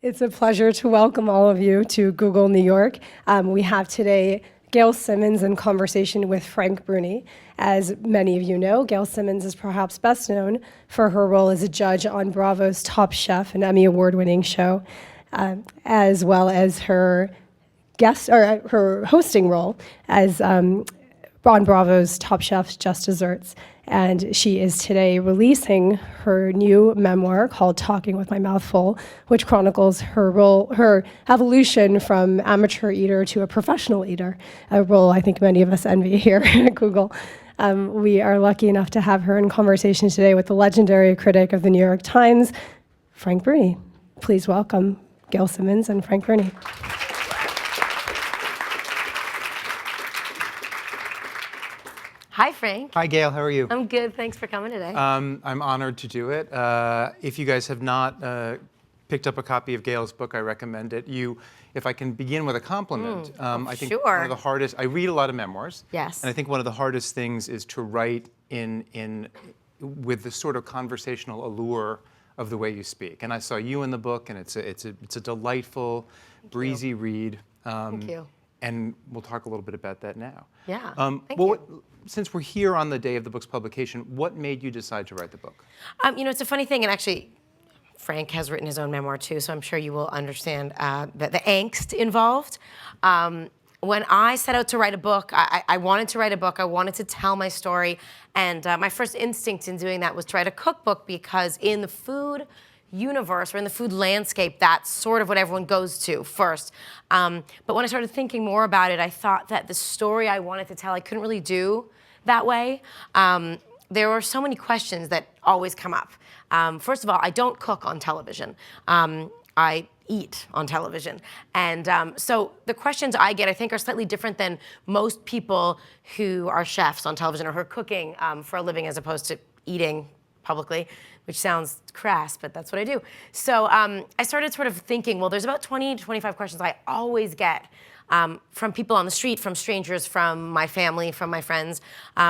It's a pleasure to welcome all of you to Google New York. We have today Gail Simmons in conversation with Frank Bruni. As many of you know, Gail Simmons is perhaps best known for her role as a judge on Bravo's Top Chef, an Emmy award-winning show, as well as her her hosting role as on Bravo's Top Chef's Just Desserts. And she is today releasing her new memoir called Talking with My Mouth Full, which chronicles her evolution from amateur eater to a professional eater, a role I think many of us envy here at Google. We are lucky enough to have her in conversation today with the legendary critic of the New York Times, Frank Bruni. Please welcome Gail Simmons and Frank Bruni. Hi, Frank. Hi, Gail. How are you? I'm good. Thanks for coming today. I'm honored to do it. If you guys have not picked up a copy of Gail's book, I recommend it. If I can begin with a compliment, I think one of the hardest. I read a lot of memoirs. Yes. And I think one of the hardest things is to write with the sort of conversational allure of the way you speak. And I saw you in the book, and it's a delightful, breezy read. Thank you. And we'll talk a little bit about that now. Yeah. Thank you. Since we're here on the day of the book's publication, what made you decide to write the book? It's a funny thing, and actually, Frank has written his own memoir too, so I'm sure you will understand the angst involved. When I set out to write a book, I wanted to write a book. I wanted to tell my story, and my first instinct in doing that was to write a cookbook because in the food universe or in the food landscape, that's sort of what everyone goes to first. But when I started thinking more about it, I thought that the story I wanted to tell, I couldn't really do that way. There were so many questions that always come up. First of all, I don't cook on television. I eat on television. And so the questions I get, I think, are slightly different than most people who are chefs on television or who are cooking for a living as opposed to eating publicly, which sounds crass, but that's what I do. So I started sort of thinking, well, there's about 20 to 25 questions I always get from people on the street, from strangers, from my family, from my friends,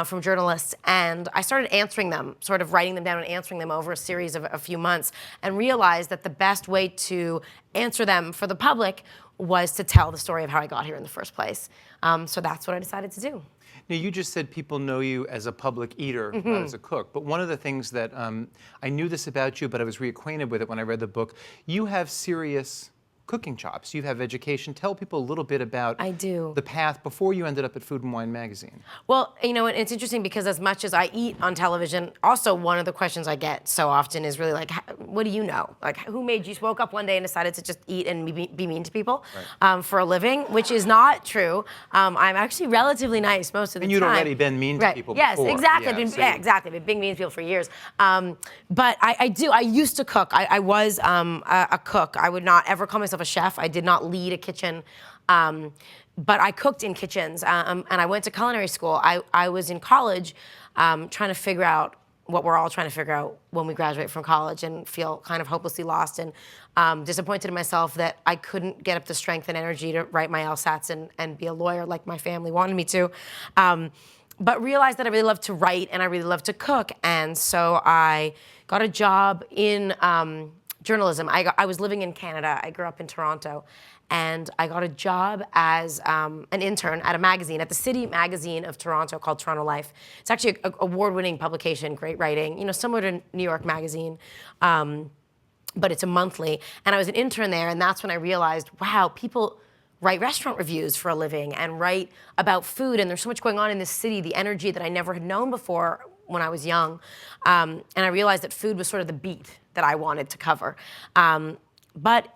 from journalists. And I started answering them, sort of writing them down and answering them over a series of a few months, and realized that the best way to answer them for the public was to tell the story of how I got here in the first place. So that's what I decided to do. Now, you just said people know you as a public eater, not as a cook. But one of the things that I knew this about you, but I was reacquainted with it when I read the book, you have serious cooking chops. You have education. Tell people a little bit about the path before you ended up at Food and Wine magazine. Well, it's interesting because as much as I eat on television, also one of the questions I get so often is really like, what do you know? Like, who made you woke up one day and decided to just eat and be mean to people for a living, which is not true. I'm actually relatively nice most of the time. And you'd already been mean to people before. Yes, exactly. Exactly. I've been being mean to people for years. But I used to cook. I was a cook. I would not ever call myself a chef. I did not lead a kitchen, but I cooked in kitchens, and I went to culinary school. I was in college trying to figure out what we're all trying to figure out when we graduate from college and feel kind of hopelessly lost and disappointed in myself that I couldn't get up the strength and energy to write my LSATs and be a lawyer like my family wanted me to. But realized that I really love to write and I really love to cook, and so I got a job in journalism. I was living in Canada. I grew up in Toronto, and I got a job as an intern at a magazine, at the city magazine of Toronto called Toronto Life. It's actually an award-winning publication, great writing, similar to New York Magazine, but it's a monthly. And I was an intern there, and that's when I realized, wow, people write restaurant reviews for a living and write about food, and there's so much going on in this city, the energy that I never had known before when I was young. And I realized that food was sort of the beat that I wanted to cover. But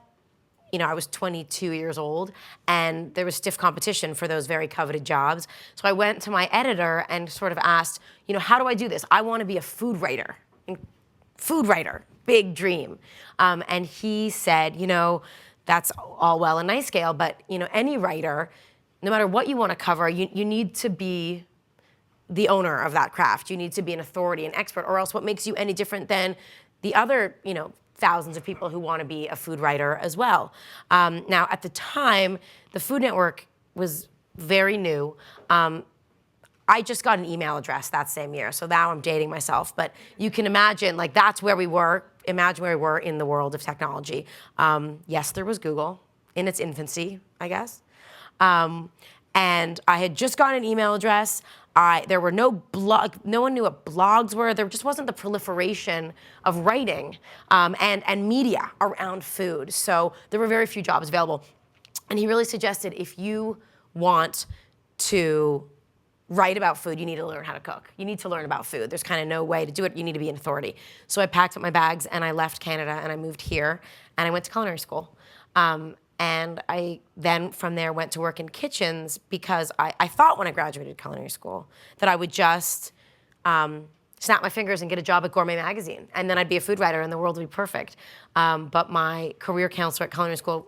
I was 22 years old, and there was stiff competition for those very coveted jobs. So I went to my editor and sort of asked, how do I do this? I want to be a food writer. Food writer, big dream. And he said, that's all well and nice, Gail, but any writer, no matter what you want to cover, you need to be the owner of that craft. You need to be an authority, an expert, or else what makes you any different than the other, thousands of people who want to be a food writer as well. Now, at the time, the Food Network was very new. I just got an email address that same year, so now I'm dating myself. But you can imagine, that's where we were imagine where we were in the world of technology. Yes, there was Google in its infancy, I guess. And I had just gotten an email address. There were no one knew what blogs were. There just wasn't the proliferation of writing and media around food. So there were very few jobs available. And he really suggested, if you want to write about food, you need to learn how to cook. You need to learn about food. There's kind of no way to do it. You need to be an authority. So I packed up my bags and I left Canada and I moved here and I went to culinary school. And I then from there went to work in kitchens because I thought when I graduated culinary school that I would just snap my fingers and get a job at Gourmet Magazine. And then I'd be a food writer and the world would be perfect. But my career counselor at culinary school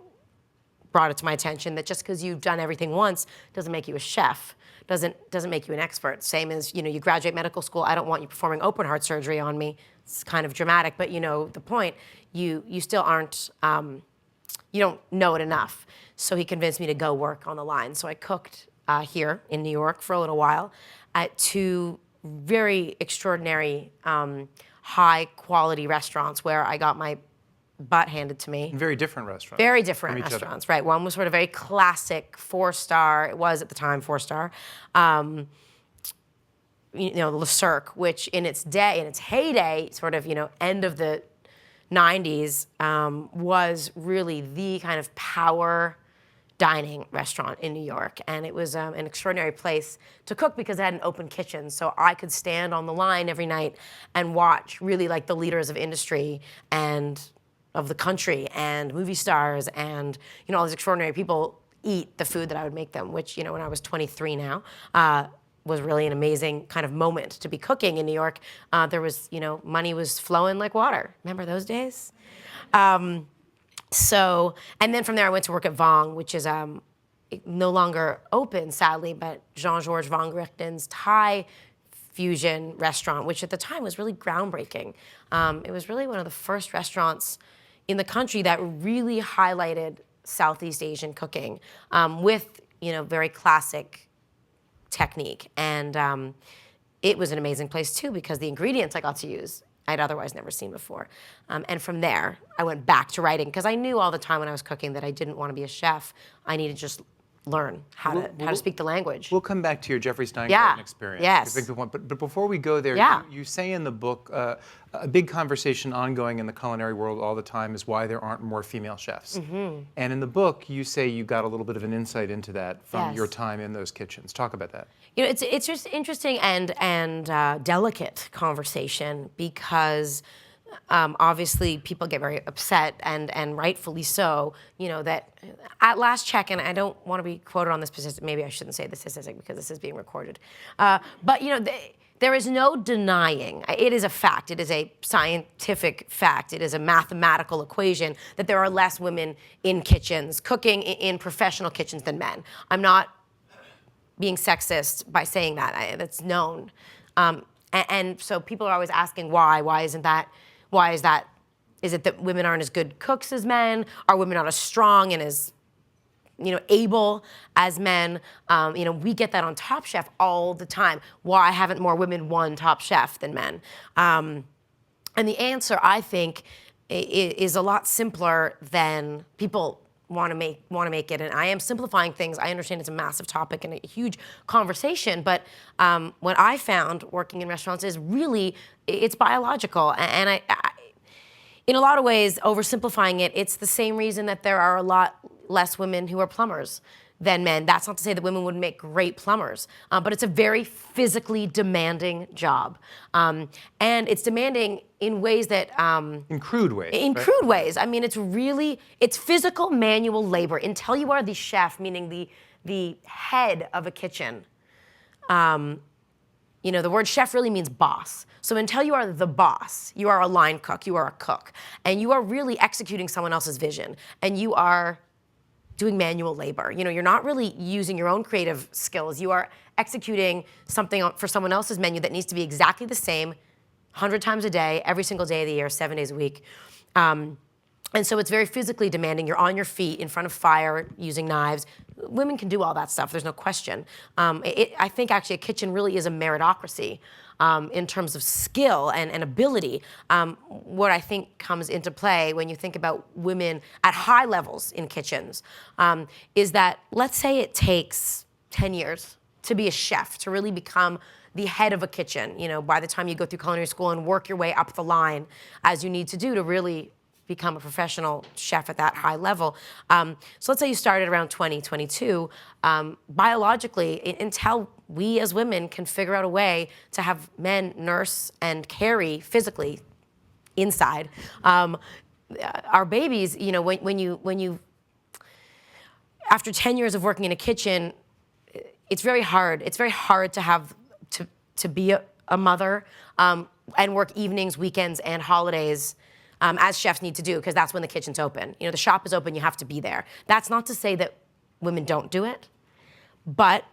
brought it to my attention that just because you've done everything once doesn't make you a chef, doesn't make you an expert. Same as, you graduate medical school, I don't want you performing open heart surgery on me. It's kind of dramatic, but the point, you still aren't, you don't know it enough. So he convinced me to go work on the line. So I cooked here in New York for a little while at 2 very extraordinary, high quality restaurants where I got my butt handed to me. Very different restaurants. Very different restaurants, right. One was sort of very classic 4-star, it was at the time 4-star. Le Cirque, which in its heyday, sort of, end of the 90s, was really the kind of power dining restaurant in New York. And it was an extraordinary place to cook because it had an open kitchen. So I could stand on the line every night and watch really like the leaders of industry and of the country and movie stars and all these extraordinary people eat the food that I would make them, which when I was 23 now, was really an amazing kind of moment to be cooking in New York. There was, money was flowing like water. Remember those days? And then from there I went to work at Vong, which is no longer open, sadly, but Jean-Georges Von Richness Thai fusion restaurant, which at the time was really groundbreaking. It was really one of the first restaurants in the country that really highlighted Southeast Asian cooking with, very classic technique. And it was an amazing place too because the ingredients I got to use I'd otherwise never seen before. And from there, I went back to writing because I knew all the time when I was cooking that I didn't want to be a chef. I needed to just learn how to speak the language. We'll come back to your Jeffrey Steingarten experience. Yes. But before we go there, you say in the book, a big conversation ongoing in the culinary world all the time is why there aren't more female chefs. Mm-hmm. And in the book, you say you got a little bit of an insight into that from your time in those kitchens. Talk about that. It's just interesting and delicate conversation because obviously people get very upset and rightfully so, that at last check, and I don't want to be quoted on this statistic, maybe I shouldn't say the statistic because this is being recorded, but there is no denying, it is a fact, it is a scientific fact, it is a mathematical equation that there are less women in kitchens, cooking in professional kitchens than men. I'm not being sexist by saying that, that's known. And so people are always asking why isn't that? Why is that? Is it that women aren't as good cooks as men? Are women not as strong and as, able as men? We get that on Top Chef all the time. Why haven't more women won Top Chef than men? And the answer, I think, is a lot simpler than people want to make it. And I am simplifying things. I understand it's a massive topic and a huge conversation, but what I found working in restaurants is really, it's biological. And I in a lot of ways, oversimplifying it, it's the same reason that there are a lot less women who are plumbers than men. That's not to say that women wouldn't make great plumbers, but it's a very physically demanding job. And it's demanding in ways that... in crude ways. In crude ways. I mean, it's physical manual labor. Until you are the chef, meaning the head of a kitchen, the word chef really means boss. So until you are the boss, you are a line cook, you are a cook, and you are really executing someone else's vision, and you are doing manual labor. You're not really using your own creative skills. You are executing something for someone else's menu that needs to be exactly the same 100 times a day, every single day of the year, 7 days a week. And so it's very physically demanding. You're on your feet in front of fire using knives. Women can do all that stuff, there's no question. I think actually a kitchen really is a meritocracy in terms of skill and ability. What I think comes into play when you think about women at high levels in kitchens is that, let's say it takes 10 years to be a chef, to really become the head of a kitchen, by the time you go through culinary school and work your way up the line as you need to do to really become a professional chef at that high level. So let's say you started around 20, 22. Biologically, until we as women can figure out a way to have men nurse and carry physically inside our babies, when you after 10 years of working in a kitchen, it's very hard. It's very hard to have to be a mother and work evenings, weekends, and holidays. As chefs need to do, because that's when the kitchen's open. The shop is open, you have to be there. That's not to say that women don't do it, but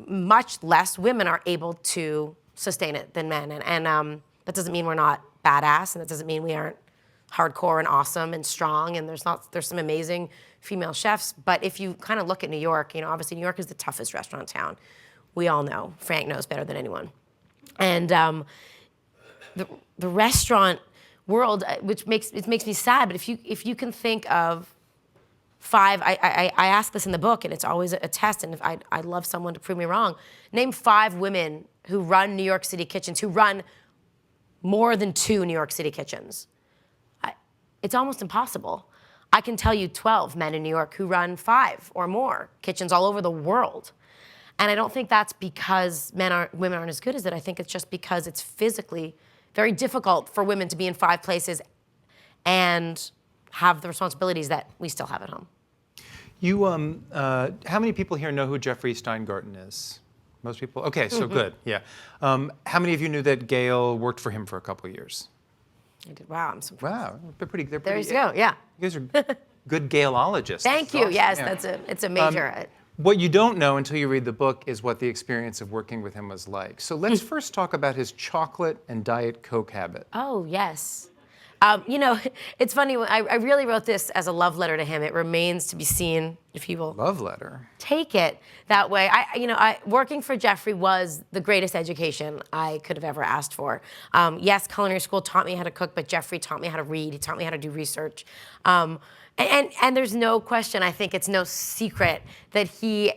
much less women are able to sustain it than men. And that doesn't mean we're not badass, and that doesn't mean we aren't hardcore and awesome and strong, and there's some amazing female chefs. But if you kind of look at New York, obviously New York is the toughest restaurant in town. We all know. Frank knows better than anyone. And the restaurant world, which makes me sad, but if you can think of 5, I ask this in the book, and it's always a test, and if I'd love someone to prove me wrong. Name 5 women who run New York City kitchens, who run more than 2 New York City kitchens. It's almost impossible. I can tell you 12 men in New York who run 5 or more kitchens all over the world. And I don't think that's because women aren't as good as it. I think it's just because it's physically very difficult for women to be in 5 places and have the responsibilities that we still have at home. You, how many people here know who Jeffrey Steingarten is? Most people? Okay, so good, yeah. How many of you knew that Gail worked for him for a couple of years? I did. Wow, I'm so impressed. Wow, they're pretty. There you go, yeah. You guys are good Gailologists. Thank you, Awesome. yes, Yeah. it's a major. What you don't know until you read the book is what the experience of working with him was like. So let's first talk about his chocolate and Diet Coke habit. Oh, yes. It's funny, I really wrote this as a love letter to him. It remains to be seen if he will Love letter. take it that way. Working for Jeffrey was the greatest education I could have ever asked for. Yes, culinary school taught me how to cook, but Jeffrey taught me how to read. He taught me how to do research. And there's no question, I think it's no secret that he,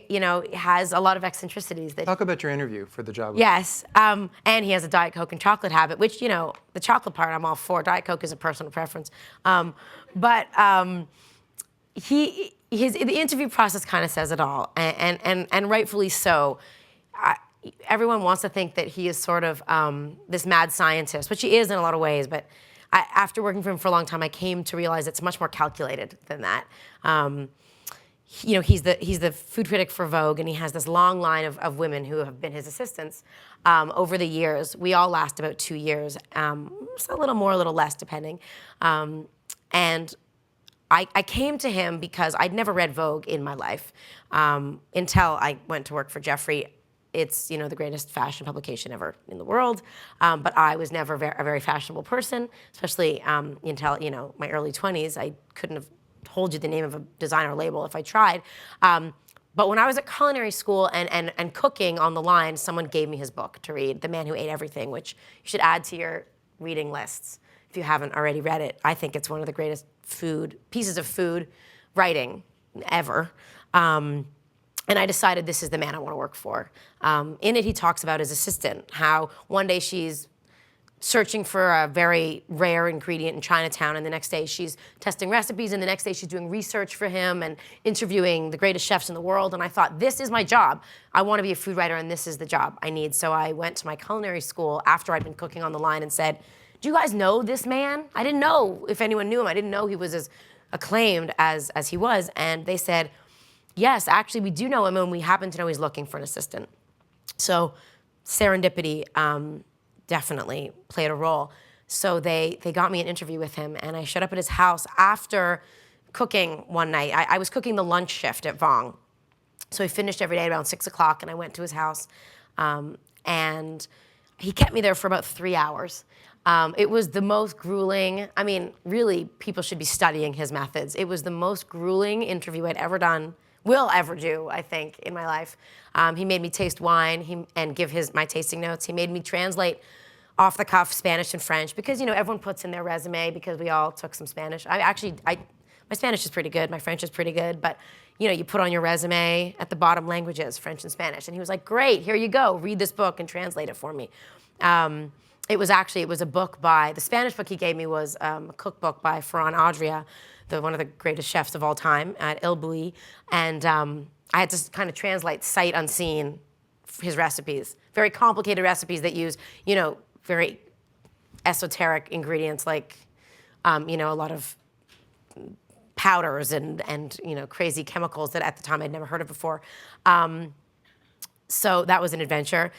has a lot of eccentricities. Talk about your interview for the job. Yes, and he has a Diet Coke and chocolate habit, which, the chocolate part I'm all for. Diet Coke is a personal preference. The interview process kind of says it all, and rightfully so. Everyone wants to think that he is sort of this mad scientist, which he is in a lot of ways, but after working for him for a long time, I came to realize it's much more calculated than that. He's the food critic for Vogue, and he has this long line of women who have been his assistants over the years. We all last about 2 years, so a little more, a little less, depending. And I came to him because I'd never read Vogue in my life until I went to work for Jeffrey. It's, the greatest fashion publication ever in the world, but I was never a very fashionable person, especially until, my early 20s. I couldn't have told you the name of a designer label if I tried. But when I was at culinary school and cooking on the line, someone gave me his book to read, The Man Who Ate Everything, which you should add to your reading lists if you haven't already read it. I think it's one of the greatest pieces of food writing ever. And I decided this is the man I want to work for. In it, he talks about his assistant, how one day she's searching for a very rare ingredient in Chinatown, and the next day she's testing recipes, and the next day she's doing research for him and interviewing the greatest chefs in the world. And I thought, this is my job. I want to be a food writer, and this is the job I need. So I went to my culinary school after I'd been cooking on the line and said, do you guys know this man? I didn't know if anyone knew him. I didn't know he was as acclaimed as he was. And they said, yes, actually, we do know him, and we happen to know he's looking for an assistant. So serendipity definitely played a role. So they got me an interview with him, and I showed up at his house after cooking one night. I was cooking the lunch shift at Vong. So he finished every day around 6 o'clock, and I went to his house, and he kept me there for about 3 hours. It was the most grueling, I mean, really, people should be studying his methods. It was the most grueling interview I'd ever done, will ever do, I think, in my life. He made me taste wine and give my tasting notes. He made me translate off the cuff Spanish and French because, everyone puts in their resume because we all took some Spanish. My Spanish is pretty good, my French is pretty good, but you put on your resume at the bottom languages, French and Spanish. And he was like, great, here you go, read this book and translate it for me. It was a book the Spanish book he gave me was a cookbook by Ferran Adrià, one of the greatest chefs of all time at Il Bulli. And I had to kind of translate sight unseen his recipes. Very complicated recipes that use, very esoteric ingredients like, a lot of powders and crazy chemicals that at the time I'd never heard of before. So that was an adventure.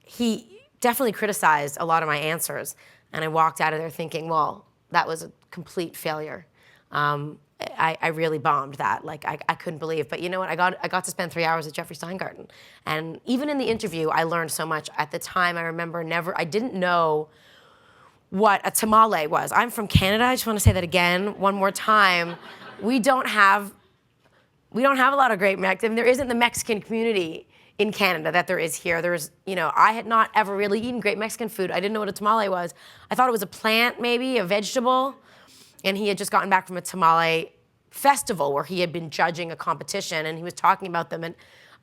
He definitely criticized a lot of my answers, and I walked out of there thinking, well, that was a complete failure. I really bombed that. Like I couldn't believe. But you know what? I got to spend 3 hours at Jeffrey Steingarten, and even in the interview, I learned so much. At the time, I remember I didn't know what a tamale was. I'm from Canada. I just want to say that again, one more time. We don't have a lot of great Mexican. There isn't the Mexican community in Canada that there is here. I had not ever really eaten great Mexican food. I didn't know what a tamale was. I thought it was a plant, maybe, a vegetable. And he had just gotten back from a tamale festival where he had been judging a competition and he was talking about them. And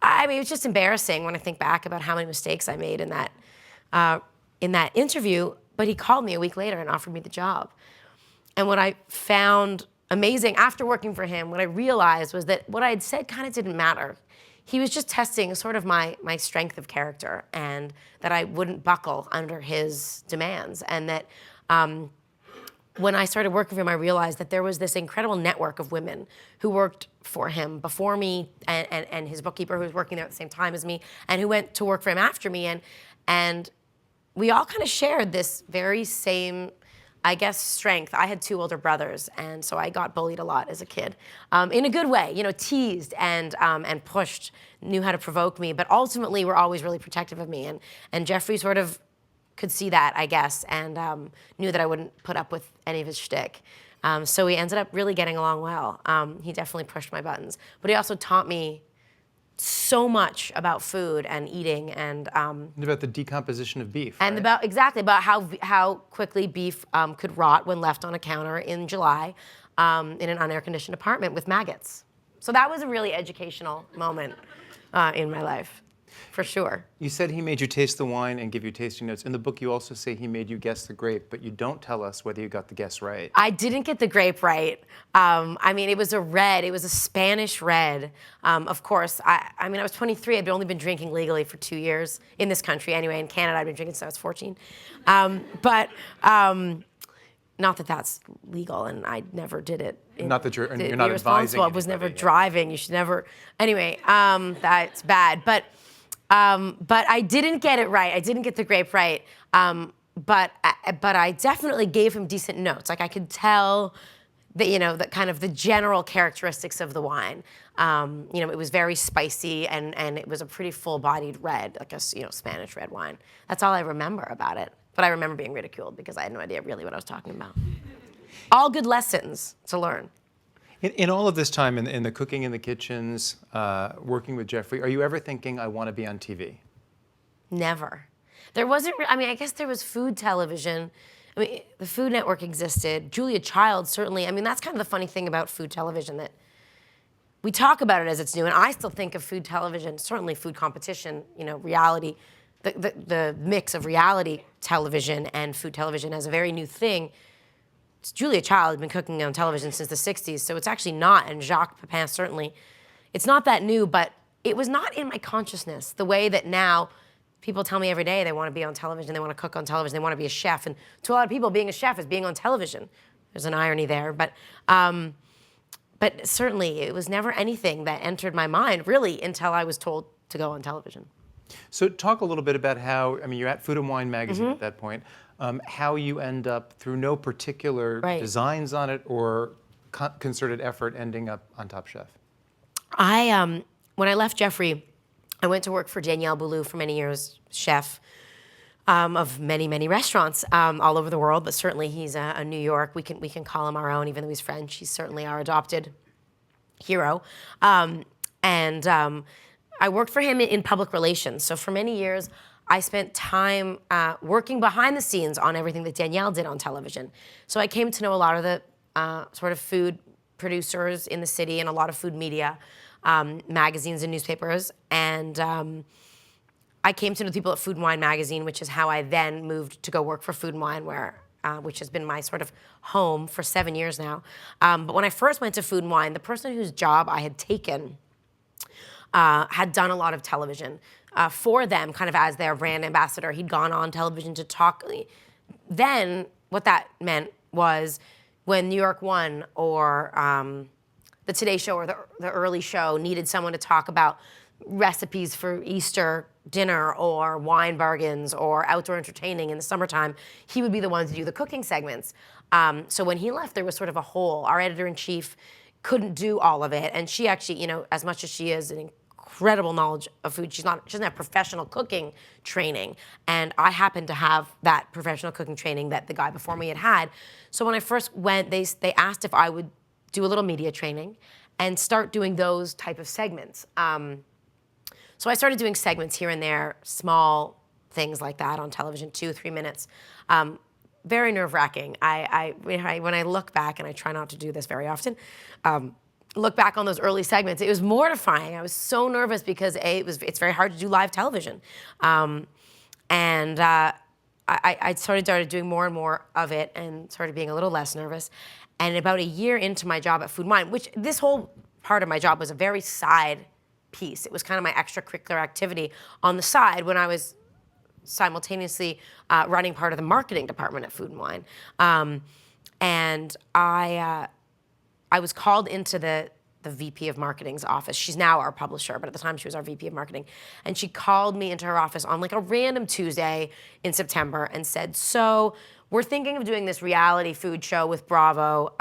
it was just embarrassing when I think back about how many mistakes I made in that interview. But he called me a week later and offered me the job. And what I found amazing after working for him, what I realized was that what I had said kind of didn't matter. He was just testing sort of my strength of character and that I wouldn't buckle under his demands. And that when I started working for him, I realized that there was this incredible network of women who worked for him before me and his bookkeeper who was working there at the same time as me and who went to work for him after me. And we all kind of shared this very same, I guess, strength. I had 2 older brothers, and so I got bullied a lot as a kid, in a good way. Teased and pushed, knew how to provoke me, but ultimately were always really protective of me. And Jeffrey sort of could see that, I guess, and knew that I wouldn't put up with any of his shtick. So we ended up really getting along well. He definitely pushed my buttons, but he also taught me so much about food and eating and about the decomposition of beef, and right? about how quickly beef could rot when left on a counter in July in an unair-conditioned apartment with maggots. So that was a really educational moment in my life, for sure. You said he made you taste the wine and give you tasting notes. In the book, you also say he made you guess the grape, but you don't tell us whether you got the guess right. I didn't get the grape right. It was a red. It was a Spanish red. Of course, I was 23. I'd only been drinking legally for 2 years in this country. Anyway, in Canada, I'd been drinking since I was 14. Not that that's legal, and I never did it. Not that you're not advising I was never anybody, yeah. driving. You should never. Anyway, that's bad. But I didn't get it right. I didn't get the grape right. But I definitely gave him decent notes. Like I could tell that the kind of the general characteristics of the wine. It was very spicy and it was a pretty full-bodied red, like a Spanish red wine. That's all I remember about it. But I remember being ridiculed because I had no idea really what I was talking about. All good lessons to learn. In all of this time in the cooking in the kitchens, working with Jeffrey, are you ever thinking, I want to be on TV? Never. There wasn't, I guess there was food television. The Food Network existed. Julia Child, certainly. That's kind of the funny thing about food television, that we talk about it as it's new, and I still think of food television, certainly food competition, reality, the mix of reality television and food television as a very new thing. Julia Child had been cooking on television since the 60s, so it's actually not, and Jacques Pepin certainly. It's not that new, but it was not in my consciousness the way that now people tell me every day they want to be on television, they want to cook on television, they want to be a chef. And to a lot of people, being a chef is being on television. There's an irony there, but certainly it was never anything that entered my mind, really, until I was told to go on television. So talk a little bit about how, you're at Food and Wine magazine at that point, how you end up, through no particular designs on it or concerted effort, ending up on Top Chef. When I left Jeffrey, I went to work for Danielle Boulou for many years, chef. of many, many restaurants all over the world, but certainly he's a New York. We can call him our own, even though he's French. He's certainly our adopted hero. I worked for him in public relations. So for many years, I spent time working behind the scenes on everything that Danielle did on television. So I came to know a lot of the sort of food producers in the city and a lot of food media, magazines and newspapers. And I came to know people at Food and Wine magazine, which is how I then moved to go work for Food and Wine, which has been my sort of home for 7 years now. But when I first went to Food and Wine, the person whose job I had taken had done a lot of television for them, kind of as their brand ambassador. He'd gone on television to talk. Then what that meant was when New York One or the Today Show or the Early Show needed someone to talk about recipes for Easter dinner or wine bargains or outdoor entertaining in the summertime, he would be the one to do the cooking segments. So when he left, there was sort of a hole. Our editor-in-chief couldn't do all of it. And she actually, you know, as much as she is an incredible knowledge of food, she doesn't have professional cooking training. And I happened to have that professional cooking training that the guy before me had had. So when I first went, they asked if I would do a little media training and start doing those type of segments. So I started doing segments here and there, small things like that on television, 2-3 minutes. Very nerve-wracking. When I look back, and I try not to do this very often, look back on those early segments, it was mortifying. I was so nervous because it's very hard to do live television. I started doing more and more of it and started being a little less nervous. And about a year into my job at Food and Wine, which this whole part of my job was a very side piece. It was kind of my extracurricular activity on the side when I was simultaneously running part of the marketing department at Food and Wine. I was called into the VP of Marketing's office. She's now our publisher, but at the time she was our VP of Marketing. And she called me into her office on like a random Tuesday in September and said, so we're thinking of doing this reality food show with Bravo.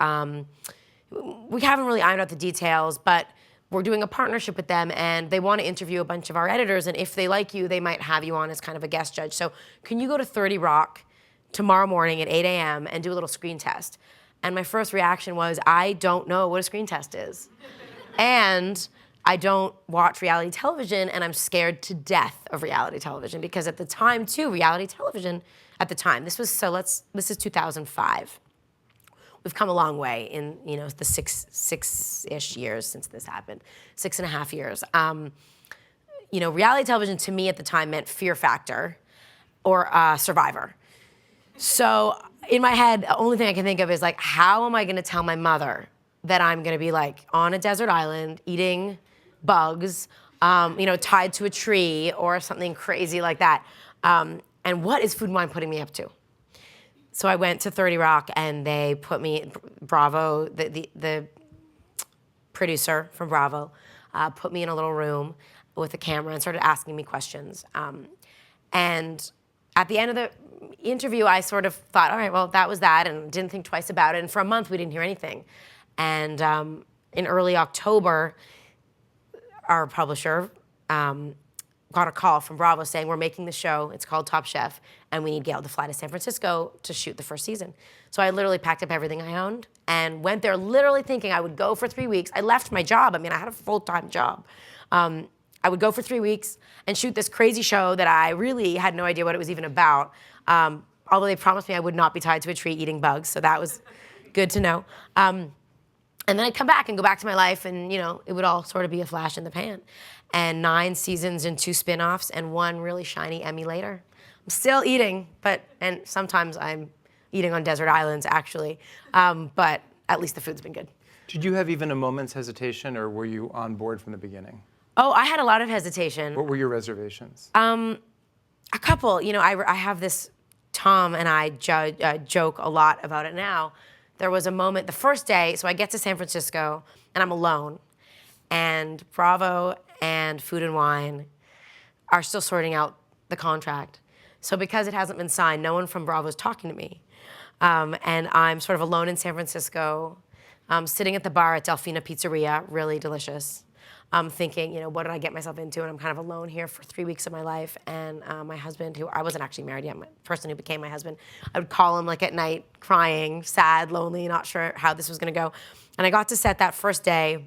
We haven't really ironed out the details, but we're doing a partnership with them and they want to interview a bunch of our editors, and if they like you, they might have you on as kind of a guest judge. So can you go to 30 Rock tomorrow morning at 8 a.m. and do a little screen test? And my first reaction was, I don't know what a screen test is. And I don't watch reality television, and I'm scared to death of reality television because at the time too, reality television, at the time, this is 2005. We've come a long way in, you know, the six-ish years since this happened, 6.5 years. You know, reality television to me at the time meant Fear Factor or Survivor. So in my head, the only thing I can think of is like, how am I gonna tell my mother that I'm gonna be like on a desert island eating bugs, you know, tied to a tree or something crazy like that? And what is Food and Wine putting me up to? So I went to 30 Rock and they put me, Bravo, the producer from Bravo, put me in a little room with a camera and started asking me questions. And at the end of the interview, I sort of thought, all right, well, that was that, and didn't think twice about it. And for a month, we didn't hear anything. And in early October, our publisher got a call from Bravo saying, we're making the show, it's called Top Chef, and we need Gail to fly to San Francisco to shoot the first season. So I literally packed up everything I owned and went there literally thinking I would go for 3 weeks. I left my job. I mean, I had a full-time job. I would go for 3 weeks and shoot this crazy show that I really had no idea what it was even about. Although they promised me I would not be tied to a tree eating bugs, so that was good to know. And then I'd come back and go back to my life, and you know, it would all sort of be a flash in the pan. And 9 seasons and 2 spin-offs and 1 really shiny Emmy later. I'm still eating, and sometimes I'm eating on desert islands actually, but at least the food's been good. Did you have even a moment's hesitation, or were you on board from the beginning? Oh, I had a lot of hesitation. What were your reservations? A couple. You know, I have this, Tom and I joke a lot about it now. There was a moment, the first day, so I get to San Francisco, and I'm alone. And Bravo and Food and Wine are still sorting out the contract. So because it hasn't been signed, no one from Bravo is talking to me. And I'm sort of alone in San Francisco, sitting at the bar at Delfina Pizzeria, really delicious. thinking, what did I get myself into? And I'm kind of alone here for 3 weeks of my life. And my husband, who I wasn't actually married yet, my person who became my husband, I would call him like at night, crying, sad, lonely, not sure how this was going to go. And I got to set that first day,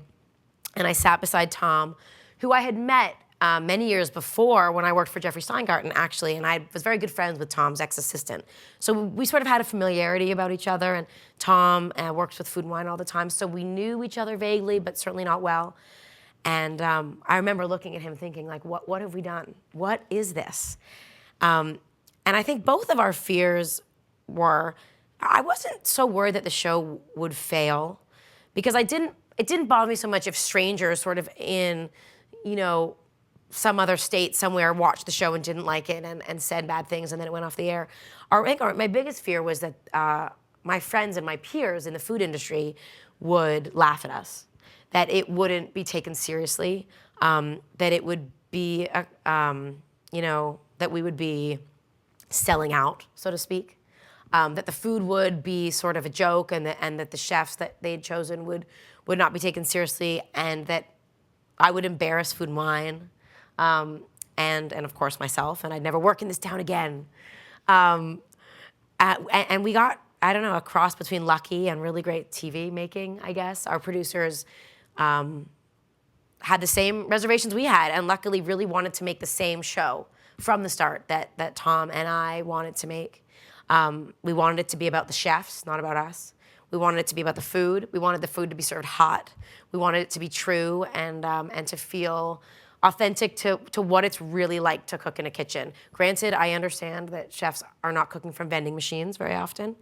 and I sat beside Tom, who I had met many years before when I worked for Jeffrey Steingarten, actually, and I was very good friends with Tom's ex-assistant. So we sort of had a familiarity about each other, and Tom works with Food and Wine all the time, so we knew each other vaguely, but certainly not well. And I remember looking at him thinking, like, what have we done? What is this? And I think both of our fears were, I wasn't so worried that the show would fail, because it didn't bother me so much if strangers sort of in, some other state somewhere watched the show and didn't like it and said bad things and then it went off the air. My biggest fear was that my friends and my peers in the food industry would laugh at us, that it wouldn't be taken seriously, that it would be, that we would be selling out, so to speak, that the food would be sort of a joke, and that the chefs that they'd chosen would not be taken seriously, and that I would embarrass Food and Wine, and of course myself, and I'd never work in this town again. And we got, I don't know, a cross between lucky and really great TV making, I guess. Our producers had the same reservations we had, and luckily really wanted to make the same show from the start that Tom and I wanted to make. We wanted it to be about the chefs, not about us. We wanted it to be about the food. We wanted the food to be served hot. We wanted it to be true and to feel authentic to what it's really like to cook in a kitchen. Granted, I understand that chefs are not cooking from vending machines very often,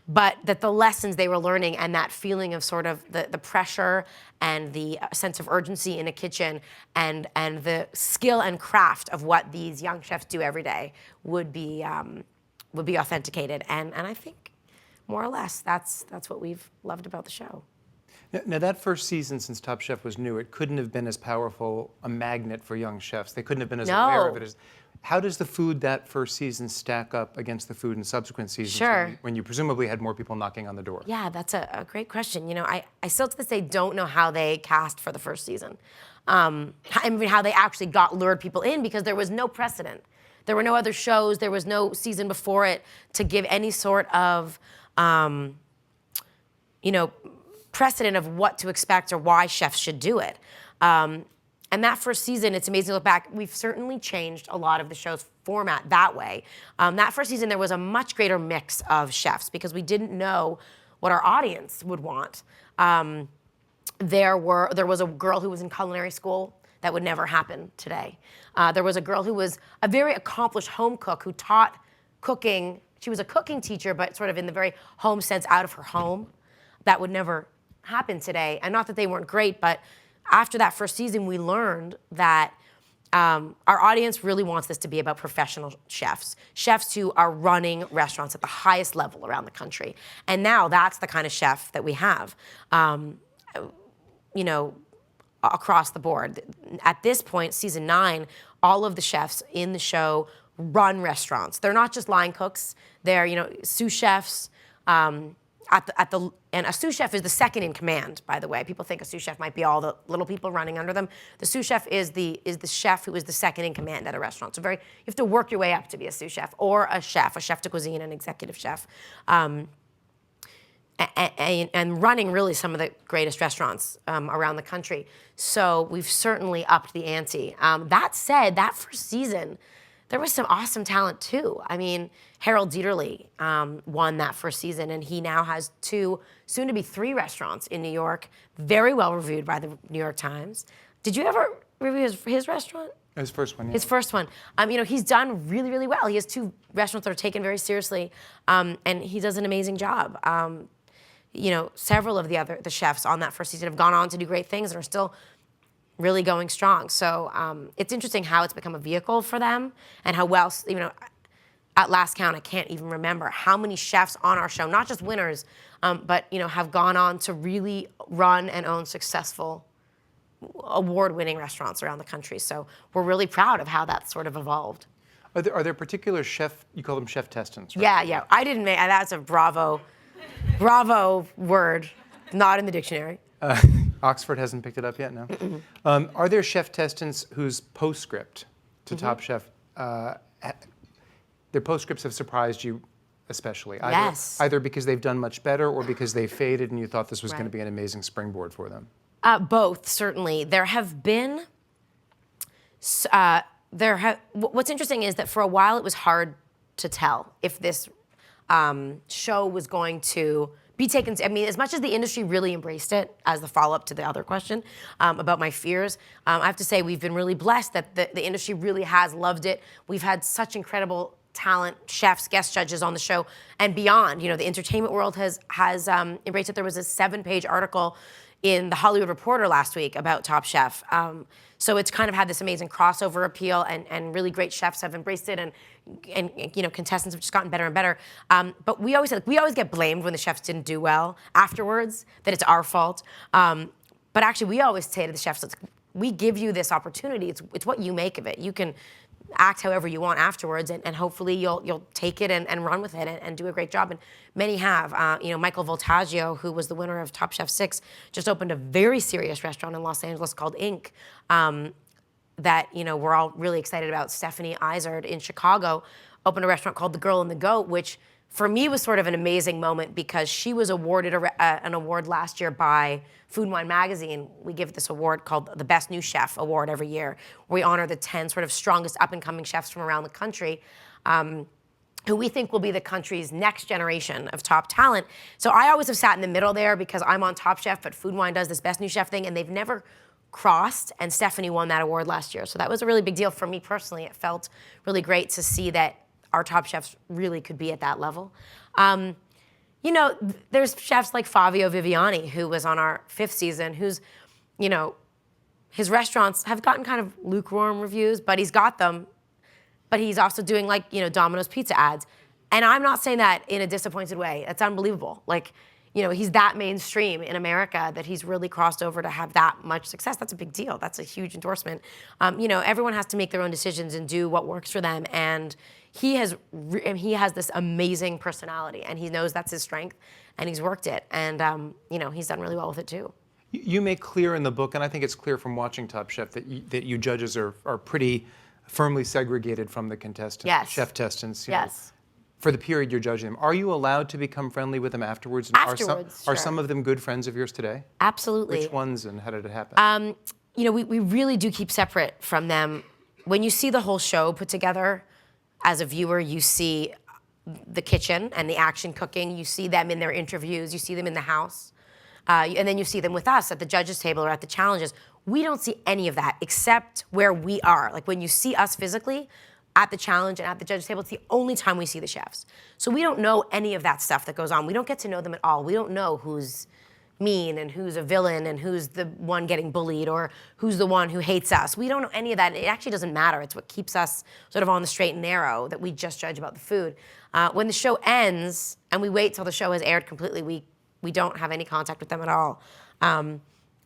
but that the lessons they were learning and that feeling of sort of the pressure and the sense of urgency in a kitchen and the skill and craft of what these young chefs do every day would be authenticated. And I think more or less that's what we've loved about the show. Now, that first season, since Top Chef was new, it couldn't have been as powerful a magnet for young chefs. They couldn't have been as aware of it as. How does the food that first season stack up against the food in subsequent seasons? Sure. When you presumably had more people knocking on the door? Yeah, that's a great question. I still to this day don't know how they cast for the first season. I mean, how they actually lured people in, because there was no precedent. There were no other shows. There was no season before it to give any sort of, precedent of what to expect or why chefs should do it. And that first season, it's amazing to look back. We've certainly changed a lot of the show's format that way. That first season, there was a much greater mix of chefs because we didn't know what our audience would want. There was a girl who was in culinary school. That would never happen today. There was a girl who was a very accomplished home cook who taught cooking. She was a cooking teacher, but sort of in the very home sense, out of her home. That would never happen today. And not that they weren't great, but after that first season, we learned that our audience really wants this to be about professional chefs who are running restaurants at the highest level around the country. And now that's the kind of chef that we have, across the board. At this point, season 9, all of the chefs in the show run restaurants. They're not just line cooks. They're, sous chefs. And a sous chef is the second in command, by the way. People think a sous chef might be all the little people running under them. The sous chef is the chef who is the second in command at a restaurant. So you have to work your way up to be a sous chef or a chef de cuisine, an executive chef. And running really some of the greatest restaurants around the country. So we've certainly upped the ante. That said, that first season, there was some awesome talent too. I mean, Harold Dieterle won that first season, and he now has 2, soon to be 3 restaurants in New York, very well reviewed by the New York Times. Did you ever review his restaurant? His first one, yeah. His first one. He's done really, really well. He has 2 restaurants that are taken very seriously, and he does an amazing job. Several of the chefs on that first season have gone on to do great things and are still really going strong. So it's interesting how it's become a vehicle for them and how well, at last count, I can't even remember how many chefs on our show, not just winners, but have gone on to really run and own successful, award-winning restaurants around the country. So we're really proud of how that sort of evolved. Are there particular you call them chef testants, right? Yeah. I didn't make, that's a bravo word. Not in the dictionary. Oxford hasn't picked it up yet, no? Are there chef testants whose postscript to Top Chef, their postscripts have surprised you especially? Yes. Either because they've done much better or because they faded and you thought this was going to Right. be an amazing springboard for them? Both, certainly. There have been, what's interesting is that for a while it was hard to tell if this show was going to be taken, I mean, as much as the industry really embraced it as the follow-up to the other question about my fears, I have to say we've been really blessed that the industry really has loved it. We've had such incredible talent, chefs, guest judges on the show and beyond. You know, the entertainment world has embraced it. There was a 7-page article in the Hollywood Reporter last week about Top Chef. So it's kind of had this amazing crossover appeal, and really great chefs have embraced it, and you know, contestants have just gotten better and better. But we always get blamed when the chefs didn't do well afterwards, that it's our fault. But actually, we always say to the chefs, we give you this opportunity. It's what you make of it. You can act however you want afterwards, and hopefully you'll take it and run with it and do a great job. And many have. You know, Michael Voltaggio, who was the winner of Top Chef 6, just opened a very serious restaurant in Los Angeles called Ink. That, you know, we're all really excited about. Stephanie Izard in Chicago opened a restaurant called The Girl and the Goat, which for me was sort of an amazing moment because she was awarded an award last year by Food and Wine magazine. We give this award called the Best New Chef Award every year, where we honor the 10 sort of strongest up-and-coming chefs from around the country, who we think will be the country's next generation of top talent. So I always have sat in the middle there because I'm on Top Chef, but Food and Wine does this Best New Chef thing, and they've never crossed, and Stephanie won that award last year. So that was a really big deal for me personally. It felt really great to see that our top chefs really could be at that level. You know, there's chefs like Fabio Viviani, who was on our 5th season, who's, you know, his restaurants have gotten kind of lukewarm reviews, but he's got them. But he's also doing, like, you know, Domino's pizza ads. And I'm not saying that in a disappointed way. That's unbelievable. Like, you know, he's that mainstream in America that he's really crossed over to have that much success. That's a big deal. That's a huge endorsement. You know, everyone has to make their own decisions and do what works for them. And he has this amazing personality, and he knows that's his strength, and he's worked it. And, you know, he's done really well with it, too. You make clear in the book, and I think it's clear from watching Top Chef, that you judges are pretty firmly segregated from the contestants, Yes. chef testants. You Yes. know, for the period you're judging them. Are you allowed to become friendly with them afterwards? And Afterwards, are sure. some of them good friends of yours today? Absolutely. Which ones, and how did it happen? You know, we really do keep separate from them. When you see the whole show put together, as a viewer, you see the kitchen and the action cooking. You see them in their interviews. You see them in the house. And then you see them with us at the judges' table or at the challenges. We don't see any of that except where we are. Like, when you see us physically at the challenge and at the judges' table, it's the only time we see the chefs. So we don't know any of that stuff that goes on. We don't get to know them at all. We don't know who's mean and who's a villain and who's the one getting bullied or who's the one who hates us. We don't know any of that. It actually doesn't matter. It's what keeps us sort of on the straight and narrow, that we just judge about the food. When the show ends and we wait till the show has aired completely, we don't have any contact with them at all.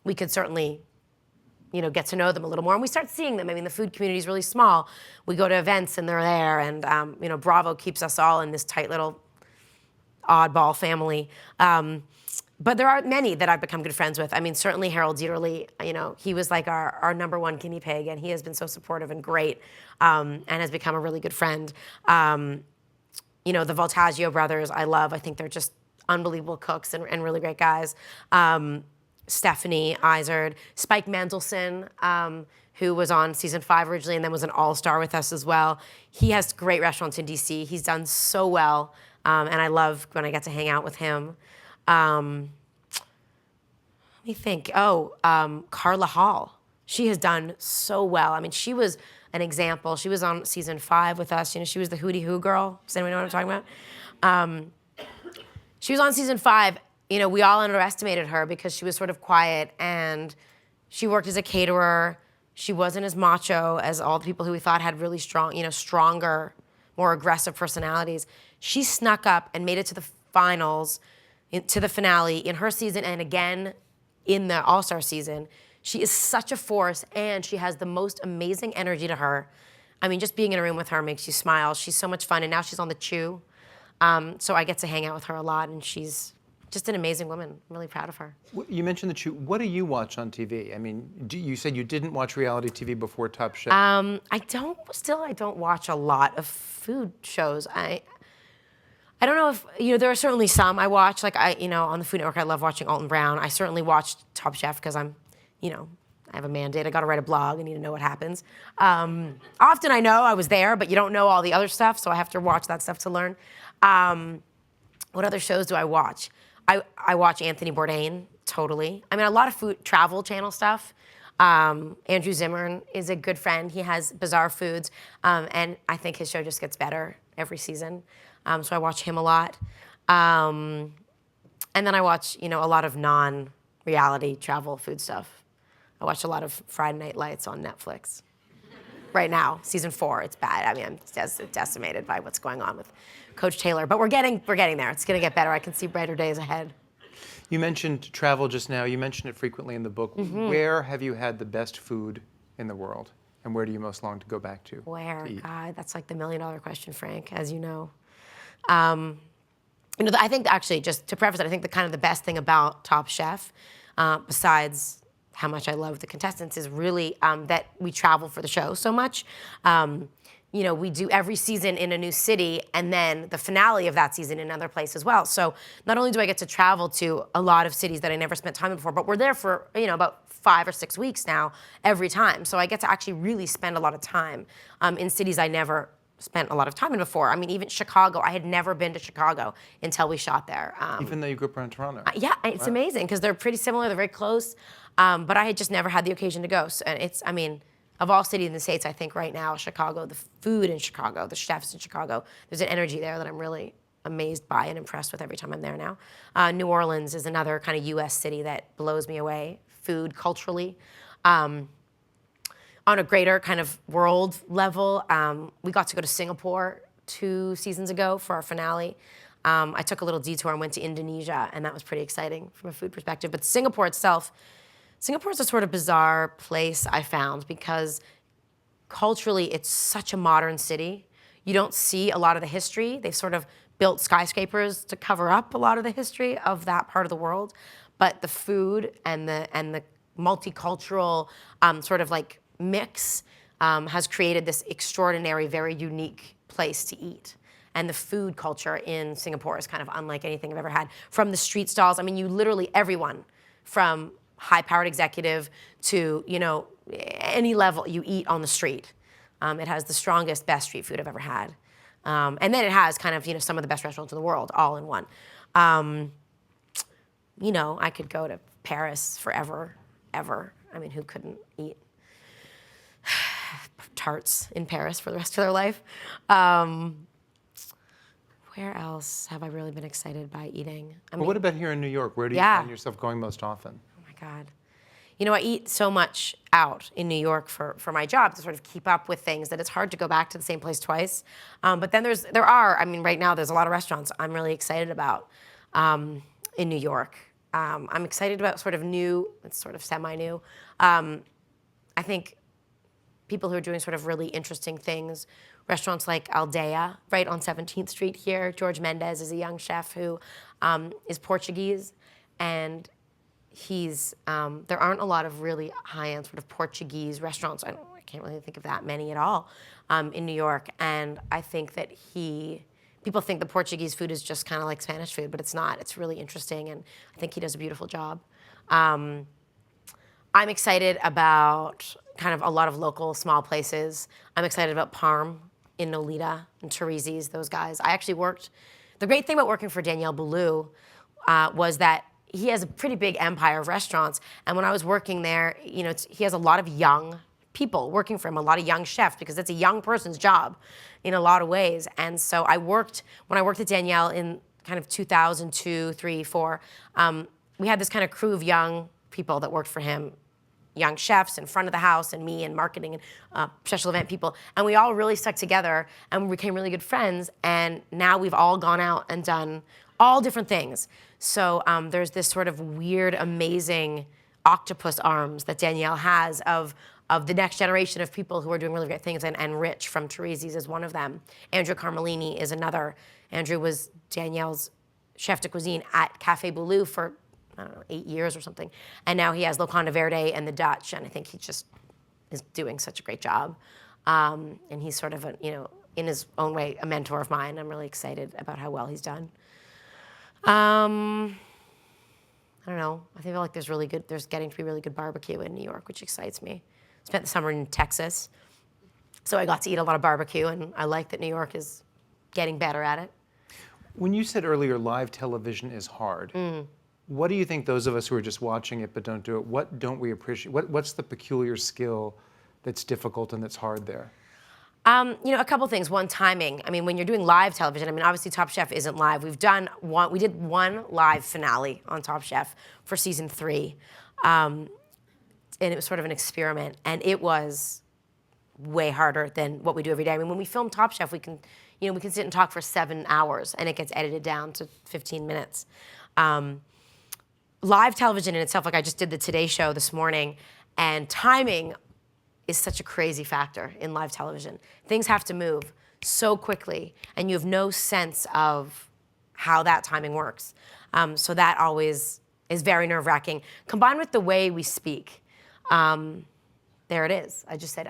We could certainly, you know, get to know them a little more, and we start seeing them. I mean, the food community is really small. We go to events and they're there, and you know, Bravo keeps us all in this tight little oddball family. But there are many that I've become good friends with. I mean, certainly Harold Dieterle, you know, he was like our #1 guinea pig, and he has been so supportive and great, and has become a really good friend. You know, the Voltaggio brothers, I love. I think they're just unbelievable cooks and really great guys. Stephanie Izard, Spike Mendelsohn, who was on season 5 originally and then was an all-star with us as well. He has great restaurants in DC. He's done so well, and I love when I get to hang out with him. Let me think. Carla Hall. She has done so well. I mean, she was an example. She was on season 5 with us. You know, she was the Hootie Hoo girl. Does anyone know what I'm talking about? She was on season 5. You know, we all underestimated her because she was sort of quiet, and she worked as a caterer. She wasn't as macho as all the people who we thought had really strong, you know, stronger, more aggressive personalities. She snuck up and made it to the finals, to the finale in her season, and again in the All-Star season. She is such a force, and she has the most amazing energy to her. I mean, just being in a room with her makes you smile. She's so much fun, and now she's on the Chew. So I get to hang out with her a lot, and she's just an amazing woman. I'm really proud of her. You mentioned that what do you watch on TV? I mean, you said you didn't watch reality TV before Top Chef. I don't watch a lot of food shows. I don't know if, there are certainly some I watch. Like, on the Food Network, I love watching Alton Brown. I certainly watched Top Chef because I have a mandate. I got to write a blog. I need to know what happens. Often I know I was there, but you don't know all the other stuff, so I have to watch that stuff to learn. What other shows do I watch? I watch Anthony Bourdain, totally. I mean, a lot of food, travel channel stuff. Andrew Zimmern is a good friend. He has Bizarre Foods, and I think his show just gets better every season. So I watch him a lot. And then I watch, a lot of non-reality travel food stuff. I watch a lot of Friday Night Lights on Netflix. Right now, season 4, it's bad. I mean, I'm decimated by what's going on with Coach Taylor, but we're getting there. It's going to get better. I can see brighter days ahead. You mentioned travel just now. You mentioned it frequently in the book. Where have you had the best food in the world, and where do you most long to go back to? Where? To eat? God, that's like the million-dollar question, Frank, as you know. I think actually, just to preface it, I think the best thing about Top Chef, besides how much I love the contestants, is really that we travel for the show so much. We do every season in a new city, and then the finale of that season in another place as well. So not only do I get to travel to a lot of cities that I never spent time in before, but we're there for about 5 or 6 weeks now every time. So I get to actually really spend a lot of time in cities I never spent a lot of time in before. I mean, even Chicago, I had never been to Chicago until we shot there. Even though you grew up around Toronto? Yeah, it's amazing because they're pretty similar, they're very close, but I had just never had the occasion to go. So, and of all cities in the States, I think right now, Chicago, the food in Chicago, the chefs in Chicago, there's an energy there that I'm really amazed by and impressed with every time I'm there now. New Orleans is another kind of U.S. city that blows me away, food, culturally. On a greater kind of world level, we got to go to Singapore 2 seasons ago for our finale. I took a little detour and went to Indonesia, and that was pretty exciting from a food perspective. But Singapore itself, Singapore is a sort of bizarre place I found because culturally it's such a modern city. You don't see a lot of the history. They've sort of built skyscrapers to cover up a lot of the history of that part of the world. But the food and the multicultural sort of like mix has created this extraordinary, very unique place to eat. And the food culture in Singapore is kind of unlike anything I've ever had. From the street stalls, I mean, you literally, everyone from high-powered executive to, any level you eat on the street. It has the strongest, best street food I've ever had. And then it has kind of, some of the best restaurants in the world all in one. I could go to Paris forever, ever. I mean, who couldn't eat tarts in Paris for the rest of their life? Where else have I really been excited by eating? Well, what about here in New York? Where do you find yourself going most often? God. I eat so much out in New York for my job to sort of keep up with things that it's hard to go back to the same place twice. But then right now there's a lot of restaurants I'm really excited about in New York. I'm excited about sort of new, it's sort of semi-new. I think people who are doing sort of really interesting things, restaurants like Aldea, right on 17th Street here. George Mendez is a young chef who is Portuguese, and there aren't a lot of really high-end sort of Portuguese restaurants. I can't really think of that many at all in New York. And I think that people think the Portuguese food is just kind of like Spanish food, but it's not. It's really interesting, and I think he does a beautiful job. I'm excited about kind of a lot of local small places. I'm excited about Parm in Nolita and Teresi's, those guys. The great thing about working for Daniel Boulou was that he has a pretty big empire of restaurants, and when I was working there, he has a lot of young people working for him, a lot of young chefs, because it's a young person's job in a lot of ways. And so when I worked at Daniel in kind of 2002, 3, 4, we had this kind of crew of young people that worked for him, young chefs in front of the house, and me and marketing and special event people, and we all really stuck together and we became really good friends, and now we've all gone out and done all different things. So there's this sort of weird, amazing octopus arms that Danielle has of the next generation of people who are doing really great things, and Rich from Teresi's is one of them. Andrew Carmelini is another. Andrew was Danielle's chef de cuisine at Café Boulou for, I don't know, 8 years or something. And now he has Locanda Verde and the Dutch, and I think he just is doing such a great job. And he's sort of, in his own way, a mentor of mine. I'm really excited about how well he's done. I don't know. I feel like there's getting to be really good barbecue in New York, which excites me. Spent the summer in Texas, so I got to eat a lot of barbecue, and I like that New York is getting better at it. When you said earlier live television is hard, what do you think those of us who are just watching it but don't do it, what don't we appreciate? What's the peculiar skill that's difficult and that's hard there? A couple things. One, timing. I mean, when you're doing live television, obviously Top Chef isn't live. We did one live finale on Top Chef for season 3. And it was sort of an experiment. And it was way harder than what we do every day. I mean, when we film Top Chef, we can sit and talk for 7 hours and it gets edited down to 15 minutes. Live television in itself, like I just did the Today Show this morning, and timing is such a crazy factor in live television. Things have to move so quickly, and you have no sense of how that timing works. So that always is very nerve-wracking. Combined with the way we speak. There it is. I just said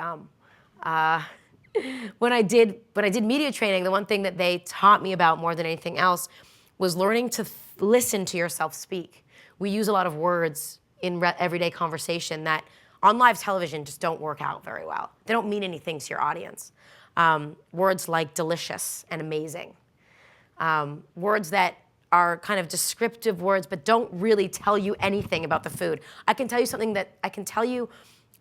When I did media training, the one thing that they taught me about more than anything else was learning to listen to yourself speak. We use a lot of words in everyday conversation that on live television just don't work out very well. They don't mean anything to your audience. Words like delicious and amazing. Words that are kind of descriptive words but don't really tell you anything about the food. I can tell you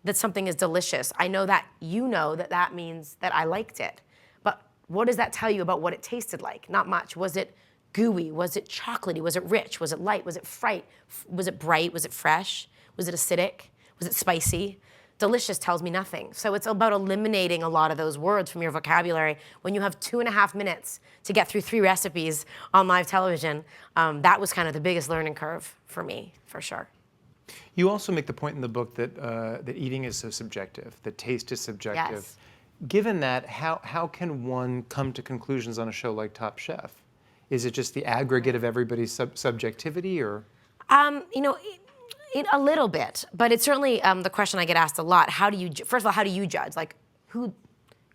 that something is delicious. I know that that means that I liked it. But what does that tell you about what it tasted like? Not much. Was it gooey? Was it chocolatey? Was it rich? Was it light? Was it fright? Was it bright? Was it fresh? Was it acidic? Was it spicy? Delicious tells me nothing. So it's about eliminating a lot of those words from your vocabulary. When you have 2.5 minutes to get through 3 recipes on live television, that was kind of the biggest learning curve for me, for sure. You also make the point in the book that that eating is so subjective, that taste is subjective. Yes. Given that, how can one come to conclusions on a show like Top Chef? Is it just the aggregate of everybody's subjectivity, or? A little bit, but it's certainly the question I get asked a lot. First of all, how do you judge? Like, who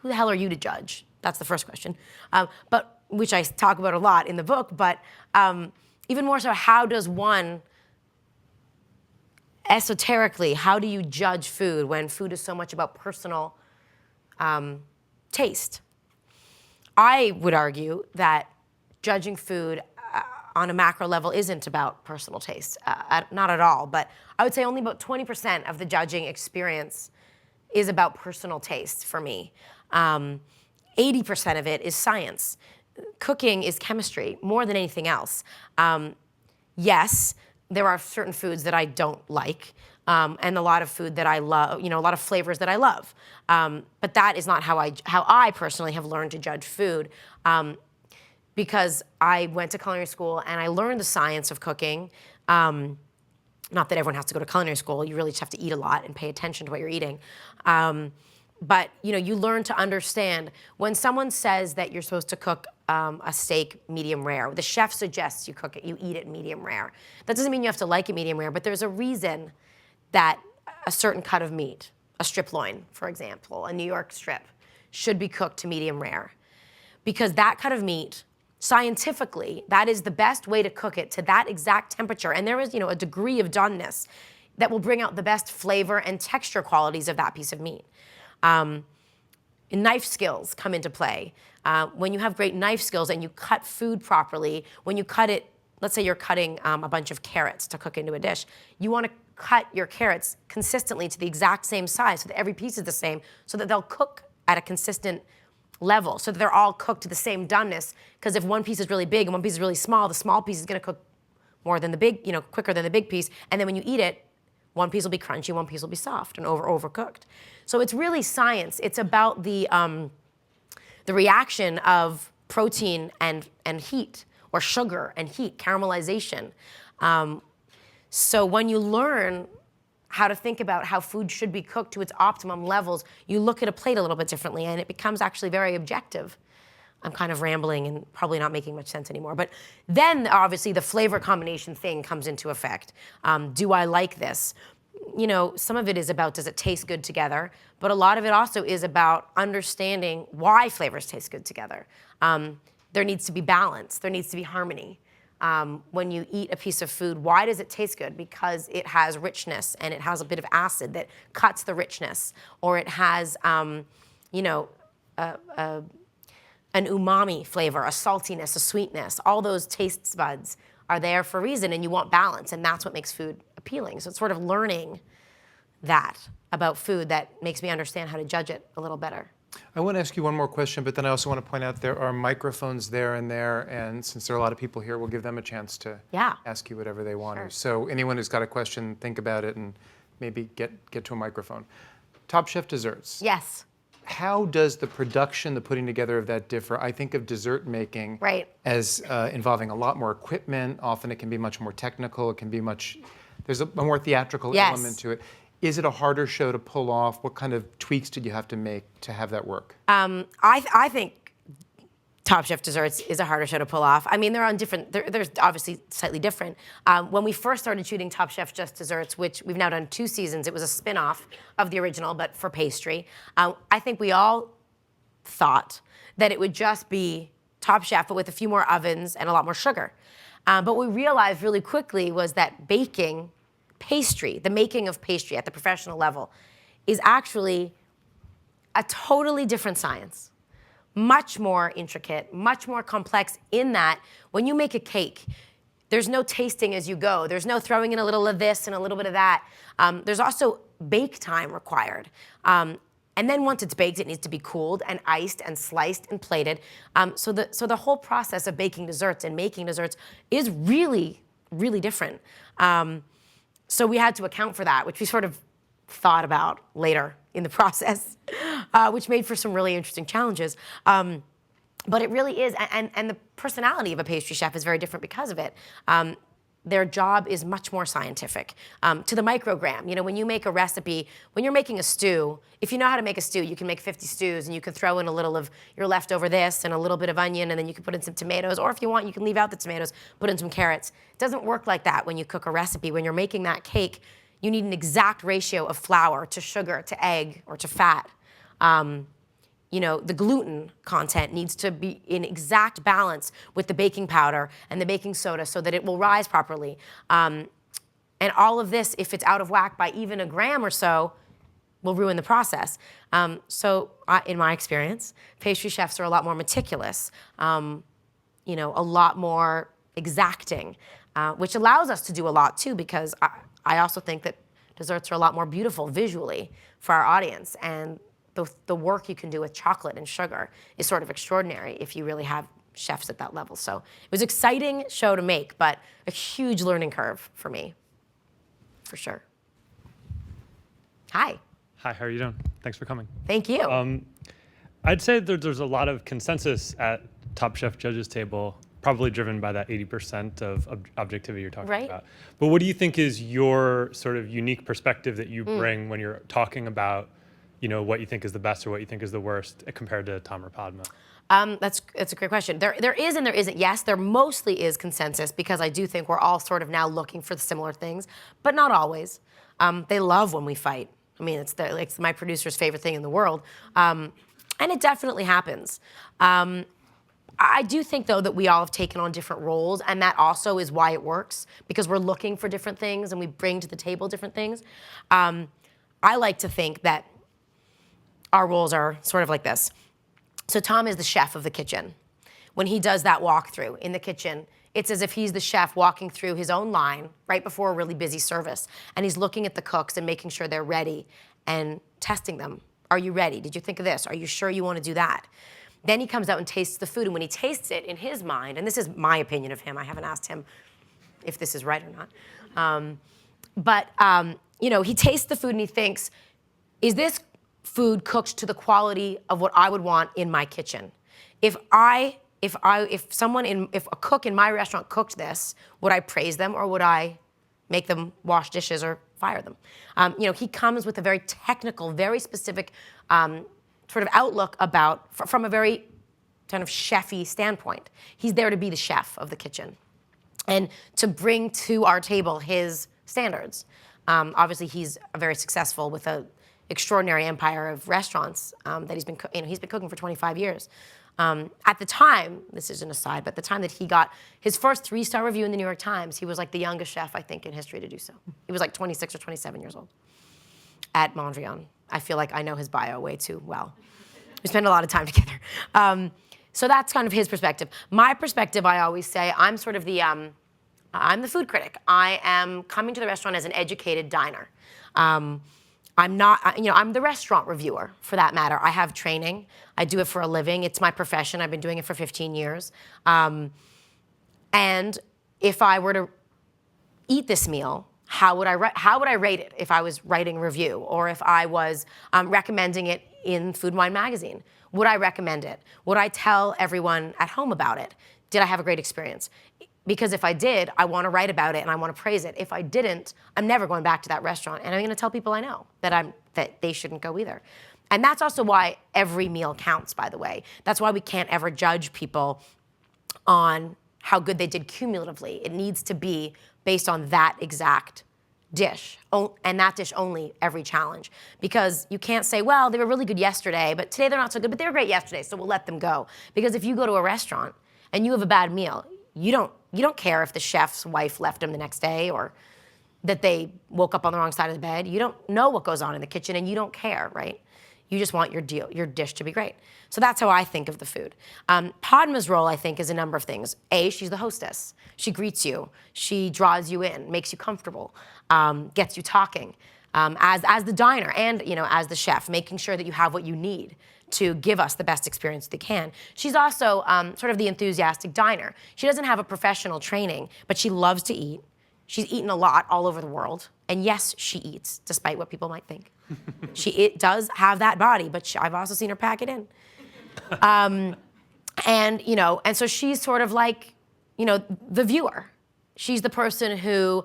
the hell are you to judge? That's the first question, but which I talk about a lot in the book. But even more so, how does one, esoterically, how do you judge food when food is so much about personal taste? I would argue that judging food on a macro level isn't about personal taste, not at all. But I would say only about 20% of the judging experience is about personal taste for me. 80% of it is science. Cooking is chemistry more than anything else. Yes, there are certain foods that I don't like, and a lot of food that I love, a lot of flavors that I love. But that is not how I personally have learned to judge food. Because I went to culinary school and I learned the science of cooking. Not that everyone has to go to culinary school. You really just have to eat a lot and pay attention to what you're eating. But you learn to understand when someone says that you're supposed to cook a steak medium rare. The chef suggests you eat it medium rare. That doesn't mean you have to like it medium rare, but there's a reason that a certain cut of meat, a strip loin, for example, a New York strip, should be cooked to medium rare. Because that cut of meat, scientifically, that is the best way to cook it to that exact temperature. And there is, a degree of doneness that will bring out the best flavor and texture qualities of that piece of meat. Knife skills come into play. When you have great knife skills and you cut food properly, when you cut it, let's say you're cutting a bunch of carrots to cook into a dish, you want to cut your carrots consistently to the exact same size so that every piece is the same, so that they'll cook at a consistent level, so that they're all cooked to the same doneness. Because if one piece is really big and one piece is really small, the small piece is going to cook more than the big, quicker than the big piece. And then when you eat it, one piece will be crunchy, one piece will be soft and overcooked. So it's really science. It's about the reaction of protein and heat, or sugar and heat, caramelization. So when you learn how to think about how food should be cooked to its optimum levels, you look at a plate a little bit differently, and it becomes actually very objective. I'm kind of rambling and probably not making much sense anymore. But then obviously the flavor combination thing comes into effect. Do I like this? You know, some of it is about, does it taste good together? But a lot of it also is about understanding why flavors taste good together. There needs to be balance. There needs to be harmony. When you eat a piece of food, why does it taste good? Because it has richness and it has a bit of acid that cuts the richness, or it has, you know, an umami flavor, a saltiness, a sweetness. All those taste buds are there for a reason, and you want balance, and that's what makes food appealing. So it's sort of learning that about food that makes me understand how to judge it a little better. I want to ask you one more question, but then I also want to point out there are microphones there and there, and since there are a lot of people here, we'll give them a chance to ask you whatever they want to. So anyone who's got a question, think about it and maybe get to a microphone. Top Chef desserts. Yes. How does the production, the putting together of that differ? I think of dessert making as involving a lot more equipment. Often it can be much more technical. It can be there's a more theatrical element to it. Is it a harder show to pull off? What kind of tweaks did you have to make to have that work? I think Top Chef Desserts is a harder show to pull off. I mean, they're on different, they're obviously slightly different. When we first started shooting Top Chef Just Desserts, which we've now done 2 seasons, it was a spin-off of the original, but for pastry. I think we all thought that it would just be Top Chef, but with a few more ovens and a lot more sugar. But what we realized really quickly was that baking pastry, the making of pastry at the professional level, is actually a totally different science. Much more intricate, much more complex in that when you make a cake, there's no tasting as you go. There's no throwing in a little of this and a little bit of that. There's also bake time required. And then once it's baked, it needs to be cooled and iced and sliced and plated. So the whole process of baking desserts and making desserts is really, really different. So we had to account for that, which we sort of thought about later in the process, which made for some really interesting challenges. But it really is, and the personality of a pastry chef is very different because of it. Their job is much more scientific, to the microgram. You know, when you make a recipe, when you're making a stew, if you know how to make a stew, you can make 50 stews, and you can throw in a little of your leftover this and a little bit of onion, and then you can put in some tomatoes, or if you want, you can leave out the tomatoes, put in some carrots. It doesn't work like that when you cook a recipe. When you're making that cake, you need an exact ratio of flour to sugar to egg or to fat. You know, the gluten content needs to be in exact balance with the baking powder and the baking soda so that it will rise properly. And all of this, if it's out of whack by even a gram or so, will ruin the process. In my experience, pastry chefs are a lot more meticulous, you know, a lot more exacting, which allows us to do a lot too, because I also think that desserts are a lot more beautiful visually for our audience. And the work you can do with chocolate and sugar is sort of extraordinary if you really have chefs at that level. So it was an exciting show to make, but a huge learning curve for me, for sure. Hi. Hi, how are you doing? Thanks for coming. Thank you. I'd say that there's a lot of consensus at Top Chef judges table, probably driven by that 80% of objectivity you're talking about. But what do you think is your sort of unique perspective that you bring when you're talking about, you know, what you think is the best or what you think is the worst compared to Tom or Padma? That's a great question. There is and there isn't. Yes, there mostly is consensus because I do think we're all sort of now looking for the similar things, but not always. They love when we fight. I mean, it's my producer's favorite thing in the world. And it definitely happens. I do think, though, that we all have taken on different roles, and that also is why it works, because we're looking for different things and we bring to the table different things. I like to think that our roles are sort of like this. So Tom is the chef of the kitchen. When he does that walkthrough in the kitchen, it's as if he's the chef walking through his own line right before a really busy service. And he's looking at the cooks and making sure they're ready and testing them. Are you ready? Did you think of this? Are you sure you want to do that? Then he comes out and tastes the food. And when he tastes it in his mind, and this is my opinion of him, I haven't asked him if this is right or not. You know, he tastes the food and he thinks, is this food cooked to the quality of what I would want in my kitchen? If a cook in my restaurant cooked this, would I praise them or would I make them wash dishes or fire them? You know, he comes with a very technical, very specific sort of outlook from a very kind of chefy standpoint. He's there to be the chef of the kitchen and to bring to our table his standards. Obviously, he's very successful with an extraordinary empire of restaurants that he's been cooking for 25 years. At the time, this is an aside, but at the time that he got his first 3-star review in the New York Times, he was like the youngest chef, I think, in history to do so. He was like 26 or 27 years old at Mondrian. I feel like I know his bio way too well. We spend a lot of time together. So that's kind of his perspective. My perspective, I always say, I'm sort of the, I'm the food critic. I am coming to the restaurant as an educated diner. I'm not, I'm the restaurant reviewer, for that matter. I have training. I do it for a living. It's my profession. I've been doing it for 15 years. And if I were to eat this meal, how would I rate it if I was writing a review or if I was recommending it in Food and Wine magazine? Would I recommend it? Would I tell everyone at home about it? Did I have a great experience? Because if I did, I want to write about it and I want to praise it. If I didn't, I'm never going back to that restaurant, and I'm going to tell people I know that they shouldn't go either. And that's also why every meal counts, by the way. That's why we can't ever judge people on how good they did cumulatively. It needs to be based on that exact dish, and that dish only, every challenge. Because you can't say, well, they were really good yesterday, but today they're not so good, but they were great yesterday, so we'll let them go. Because if you go to a restaurant and you have a bad meal, you don't care if the chef's wife left him the next day or that they woke up on the wrong side of the bed. You don't know what goes on in the kitchen, and you don't care, right? You just want your dish to be great. So that's how I think of the food. Padma's role, I think, is a number of things. A, she's the hostess. She greets you. She draws you in, makes you comfortable, gets you talking. As the diner and as the chef, making sure that you have what you need to give us the best experience they can. She's also sort of the enthusiastic diner. She doesn't have a professional training, but she loves to eat. She's eaten a lot all over the world. And yes, she eats, despite what people might think. She does have that body, but I've also seen her pack it in. And so she's sort of like, the viewer. She's the person who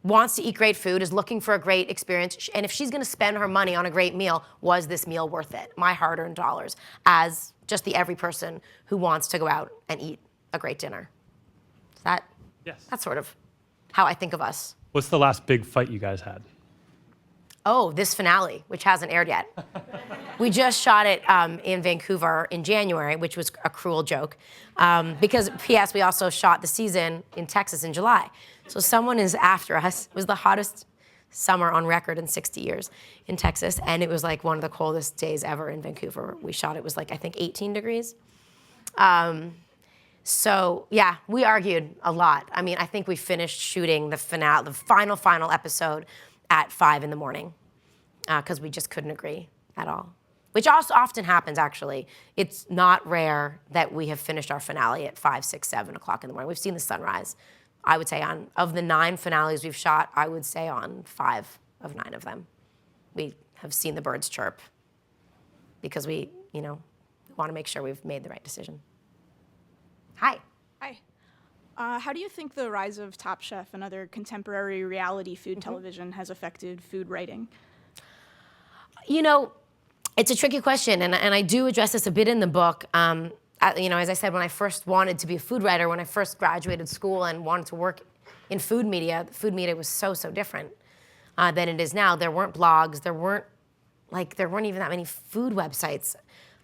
wants to eat great food, is looking for a great experience, and if she's going to spend her money on a great meal, was this meal worth it? My hard-earned dollars, as just the every person who wants to go out and eat a great dinner. Yes. That's sort of how I think of us. What's the last big fight you guys had? Oh, this finale, which hasn't aired yet. We just shot it in Vancouver in January, which was a cruel joke. Because, P.S., we also shot the season in Texas in July. So someone is after us. It was the hottest summer on record in 60 years in Texas, and it was like one of the coldest days ever in Vancouver. We shot it was like, I think, 18 degrees. So yeah, we argued a lot. I mean, I think we finished shooting the final episode at 5 a.m. Because we just couldn't agree at all. Which also often happens, actually. It's not rare that we have finished our finale at 5, 6, 7 o'clock in the morning. We've seen the sunrise. I would say of the 9 finales we've shot, I would say on 5 of 9 of them, we have seen the birds chirp because we, want to make sure we've made the right decision. Hi. Hi. How do you think the rise of Top Chef and other contemporary reality food television has affected food writing? It's a tricky question, and I do address this a bit in the book. As I said, when I first wanted to be a food writer, when I first graduated school and wanted to work in food media was so different than it is now. There weren't blogs. There weren't even that many food websites,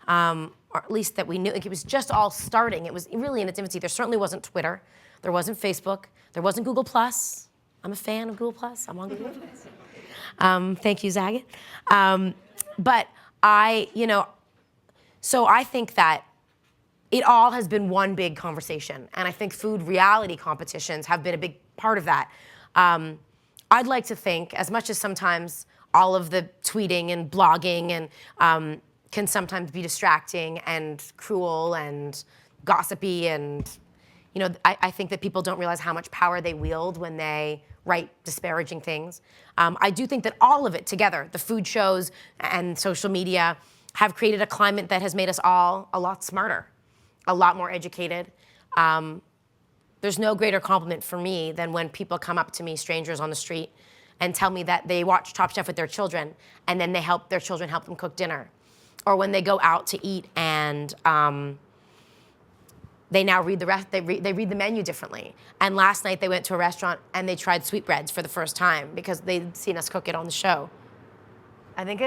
or at least that we knew. Like, it was just all starting. It was really in its infancy. There certainly wasn't Twitter. There wasn't Facebook. There wasn't Google+. I'm a fan of Google+. I'm on Google+. Thank you, Zagat. But so I think that it all has been one big conversation. And I think food reality competitions have been a big part of that. I'd like to think, as much as sometimes all of the tweeting and blogging and can sometimes be distracting and cruel and gossipy, and I think that people don't realize how much power they wield when they write disparaging things. I do think that all of it together, the food shows and social media, have created a climate that has made us all a lot smarter, a lot more educated. There's no greater compliment for me than when people come up to me, strangers on the street, and tell me that they watch Top Chef with their children, and then their children help them cook dinner. or when they go out to eat and they now read they read the menu differently. And last night they went to a restaurant and they tried sweetbreads for the first time because they'd seen us cook it on the show. I think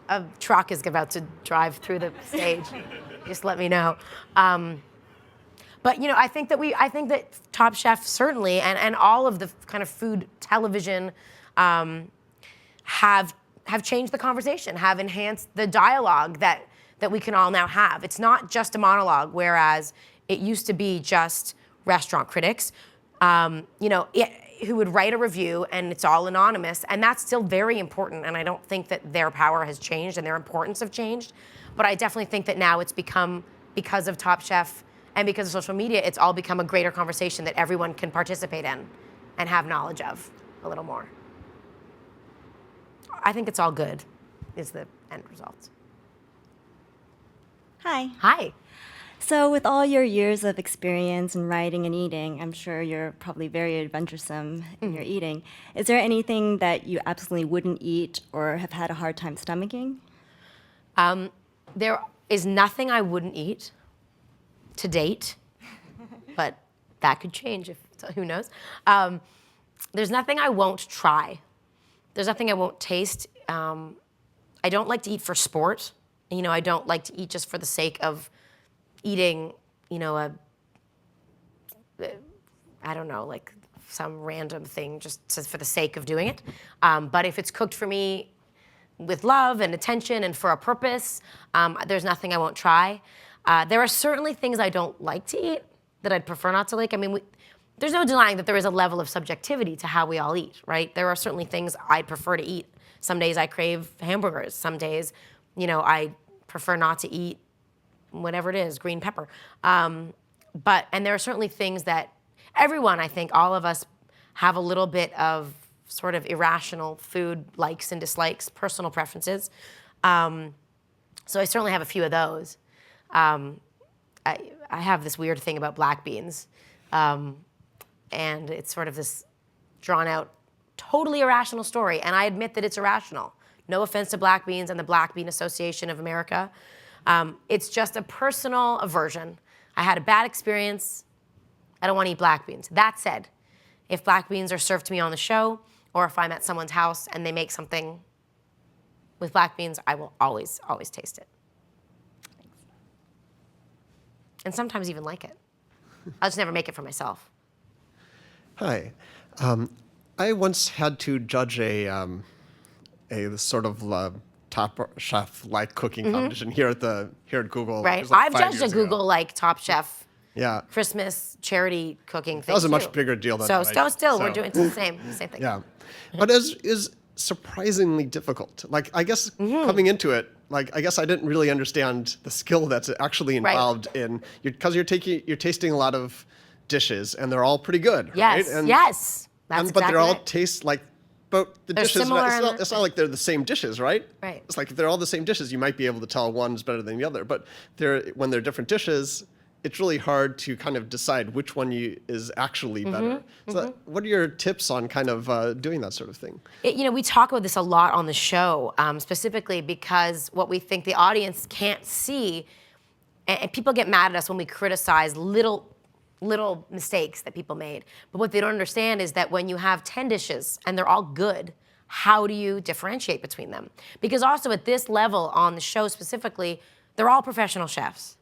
a truck is about to drive through the stage. Just let me know. But you know, I think that Top Chef certainly, and all of the kind of food television have changed the conversation, have enhanced the dialogue that we can all now have. It's not just a monologue, whereas it used to be just restaurant critics, who would write a review and it's all anonymous, and that's still very important. And I don't think that their power has changed and their importance have changed, but I definitely think that now it's become, because of Top Chef and because of social media, it's all become a greater conversation that everyone can participate in and have knowledge of a little more. I think it's all good, is the end result. Hi. Hi. So with all your years of experience in writing and eating, I'm sure you're probably very adventuresome in your eating. Is there anything that you absolutely wouldn't eat or have had a hard time stomaching? There is nothing I wouldn't eat to date, but that could change, who knows. There's nothing I won't try. There's nothing I won't taste. I don't like to eat for sport. I don't like to eat just for the sake of eating, I don't know, like some random thing just for the sake of doing it. But if it's cooked for me with love and attention and for a purpose, there's nothing I won't try. There are certainly things I don't like to eat that I'd prefer not to like. I mean, there's no denying that there is a level of subjectivity to how we all eat, right? There are certainly things I'd prefer to eat. Some days I crave hamburgers. Some days, I prefer not to eat whatever it is, green pepper. And there are certainly things that everyone, I think, all of us have a little bit of sort of irrational food likes and dislikes, personal preferences. So I certainly have a few of those. I have this weird thing about black beans. And it's sort of this drawn out, totally irrational story. And I admit that it's irrational. No offense to black beans and the Black Bean Association of America. It's just a personal aversion. I had a bad experience. I don't want to eat black beans. That said, if black beans are served to me on the show, or if I'm at someone's house and they make something with black beans, I will always, always taste it. Thanks. And sometimes even like it. I'll just never make it for myself. Hi. I once had to judge a sort of Top Chef-like cooking competition here at Google. Right. It was like I've 5 judged a years ago. Google Top Chef Yeah. Christmas charity cooking thing. That was a too. much bigger deal than So what I did. still, So- we're doing the same thing. Yeah. But it is surprisingly difficult. Like, I guess coming into it, like, I guess I didn't really understand the skill that's actually involved in, because you're tasting a lot of dishes and they're all pretty good, Yes, right? yes. That's but they exactly all right. taste like, but the They're dishes, similar it's not like they're the same dishes, right? Right. It's like if they're all the same dishes, you might be able to tell one's better than the other. But when they're different dishes, it's really hard to kind of decide which one is actually better. So what are your tips on kind of doing that sort of thing? We talk about this a lot on the show, specifically because what we think the audience can't see, and people get mad at us when we criticize little mistakes that people made. But what they don't understand is that when you have 10 dishes and they're all good, how do you differentiate between them? Because also at this level on the show specifically, they're all professional chefs.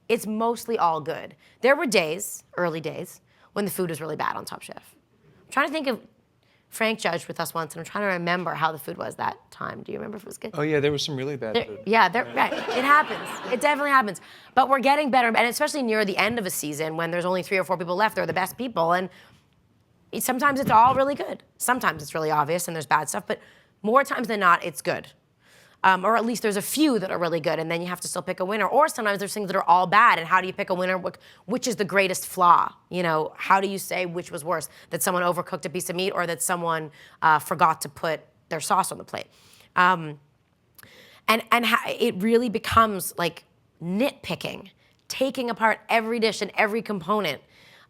It's mostly all good. There were days, early days, when the food was really bad on Top Chef. I'm trying to think of, Frank judged with us once, and I'm trying to remember how the food was that time. Do you remember if it was good? Oh yeah, there was some really bad food. Yeah, right. It happens. It definitely happens. But we're getting better, and especially near the end of a season when there's only 3 or 4 people left, they're the best people, and sometimes it's all really good. Sometimes it's really obvious and there's bad stuff, but more times than not, it's good. Or at least there's a few that are really good, and then you have to still pick a winner. Or sometimes there's things that are all bad, and how do you pick a winner? Which is the greatest flaw? How do you say which was worse? That someone overcooked a piece of meat, or that someone forgot to put their sauce on the plate? It really becomes like nitpicking, taking apart every dish and every component,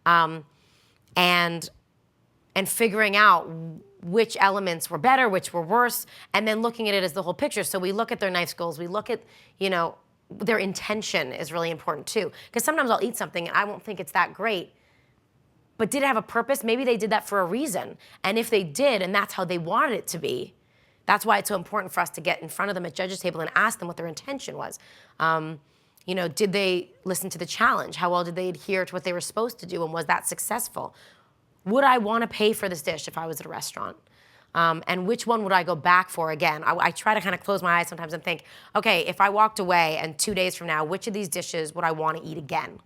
and figuring out which elements were better, which were worse, and then looking at it as the whole picture. So we look at their knife skills, we look at, their intention is really important too. Because sometimes I'll eat something and I won't think it's that great, but did it have a purpose? Maybe they did that for a reason. And if they did, and that's how they wanted it to be, that's why it's so important for us to get in front of them at judges' table and ask them what their intention was. Did they listen to the challenge? How well did they adhere to what they were supposed to do, and was that successful? Would I want to pay for this dish if I was at a restaurant? And which one would I go back for again? I try to kind of close my eyes sometimes and think, okay, if I walked away and 2 days from now, which of these dishes would I want to eat again?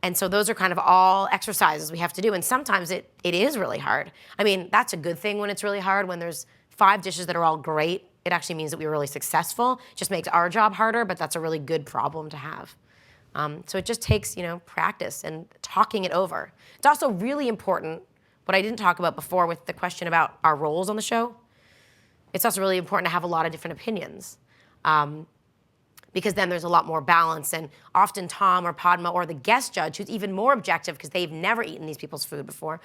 And so those are kind of all exercises we have to do. And sometimes it is really hard. I mean, that's a good thing when it's really hard. When there's 5 dishes that are all great, it actually means that we were really successful. It just makes our job harder, but that's a really good problem to have. So it just takes, practice and talking it over. It's also really important, what I didn't talk about before with the question about our roles on the show. It's also really important to have a lot of different opinions. Because then there's a lot more balance, and often Tom or Padma or the guest judge, who's even more objective because they've never eaten these people's food before,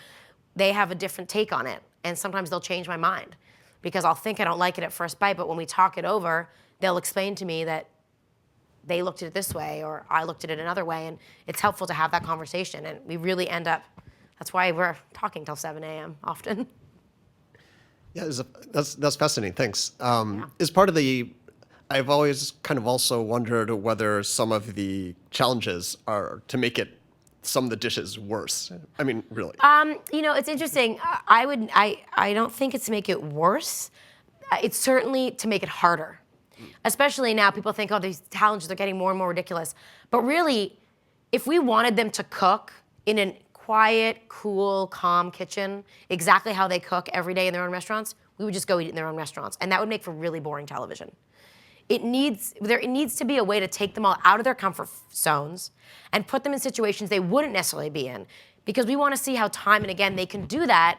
they have a different take on it, and sometimes they'll change my mind because I'll think I don't like it at first bite, but when we talk it over, they'll explain to me that they looked at it this way or I looked at it another way, and it's helpful to have that conversation, and we really end up, that's why we're talking till 7 a.m. often. Yeah, that's fascinating, thanks. Is part of the, I've always kind of also wondered whether some of the challenges are to make it some of the dishes worse. I mean, really. It's interesting. I don't think it's to make it worse. It's certainly to make it harder. Especially now, people think, oh, these challenges are getting more and more ridiculous. But really, if we wanted them to cook in a quiet, cool, calm kitchen, exactly how they cook every day in their own restaurants, we would just go eat in their own restaurants. And that would make for really boring television. It needs to be a way to take them all out of their comfort zones and put them in situations they wouldn't necessarily be in, because we want to see how time and again they can do that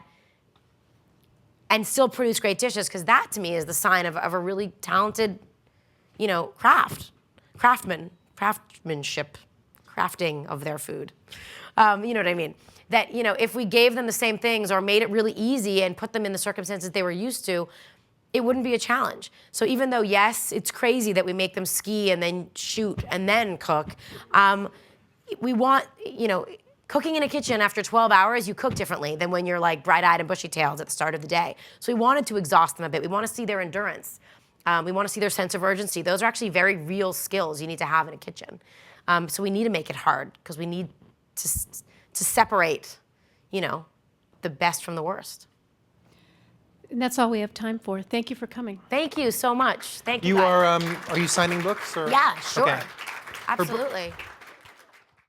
and still produce great dishes, because that to me is the sign of a really talented, craftsmanship, crafting of their food. You know what I mean? That, if we gave them the same things or made it really easy and put them in the circumstances they were used to, it wouldn't be a challenge. So even though, yes, it's crazy that we make them ski and then shoot and then cook, we want, cooking in a kitchen after 12 hours, you cook differently than when you're like bright-eyed and bushy-tailed at the start of the day. So we wanted to exhaust them a bit. We want to see their endurance. We want to see their sense of urgency. Those are actually very real skills you need to have in a kitchen. So we need to make it hard because we need to separate, the best from the worst. And that's all we have time for. Thank you for coming. Thank you so much. Thank you. You guys. are you signing books or? Yeah, sure. Okay. Absolutely.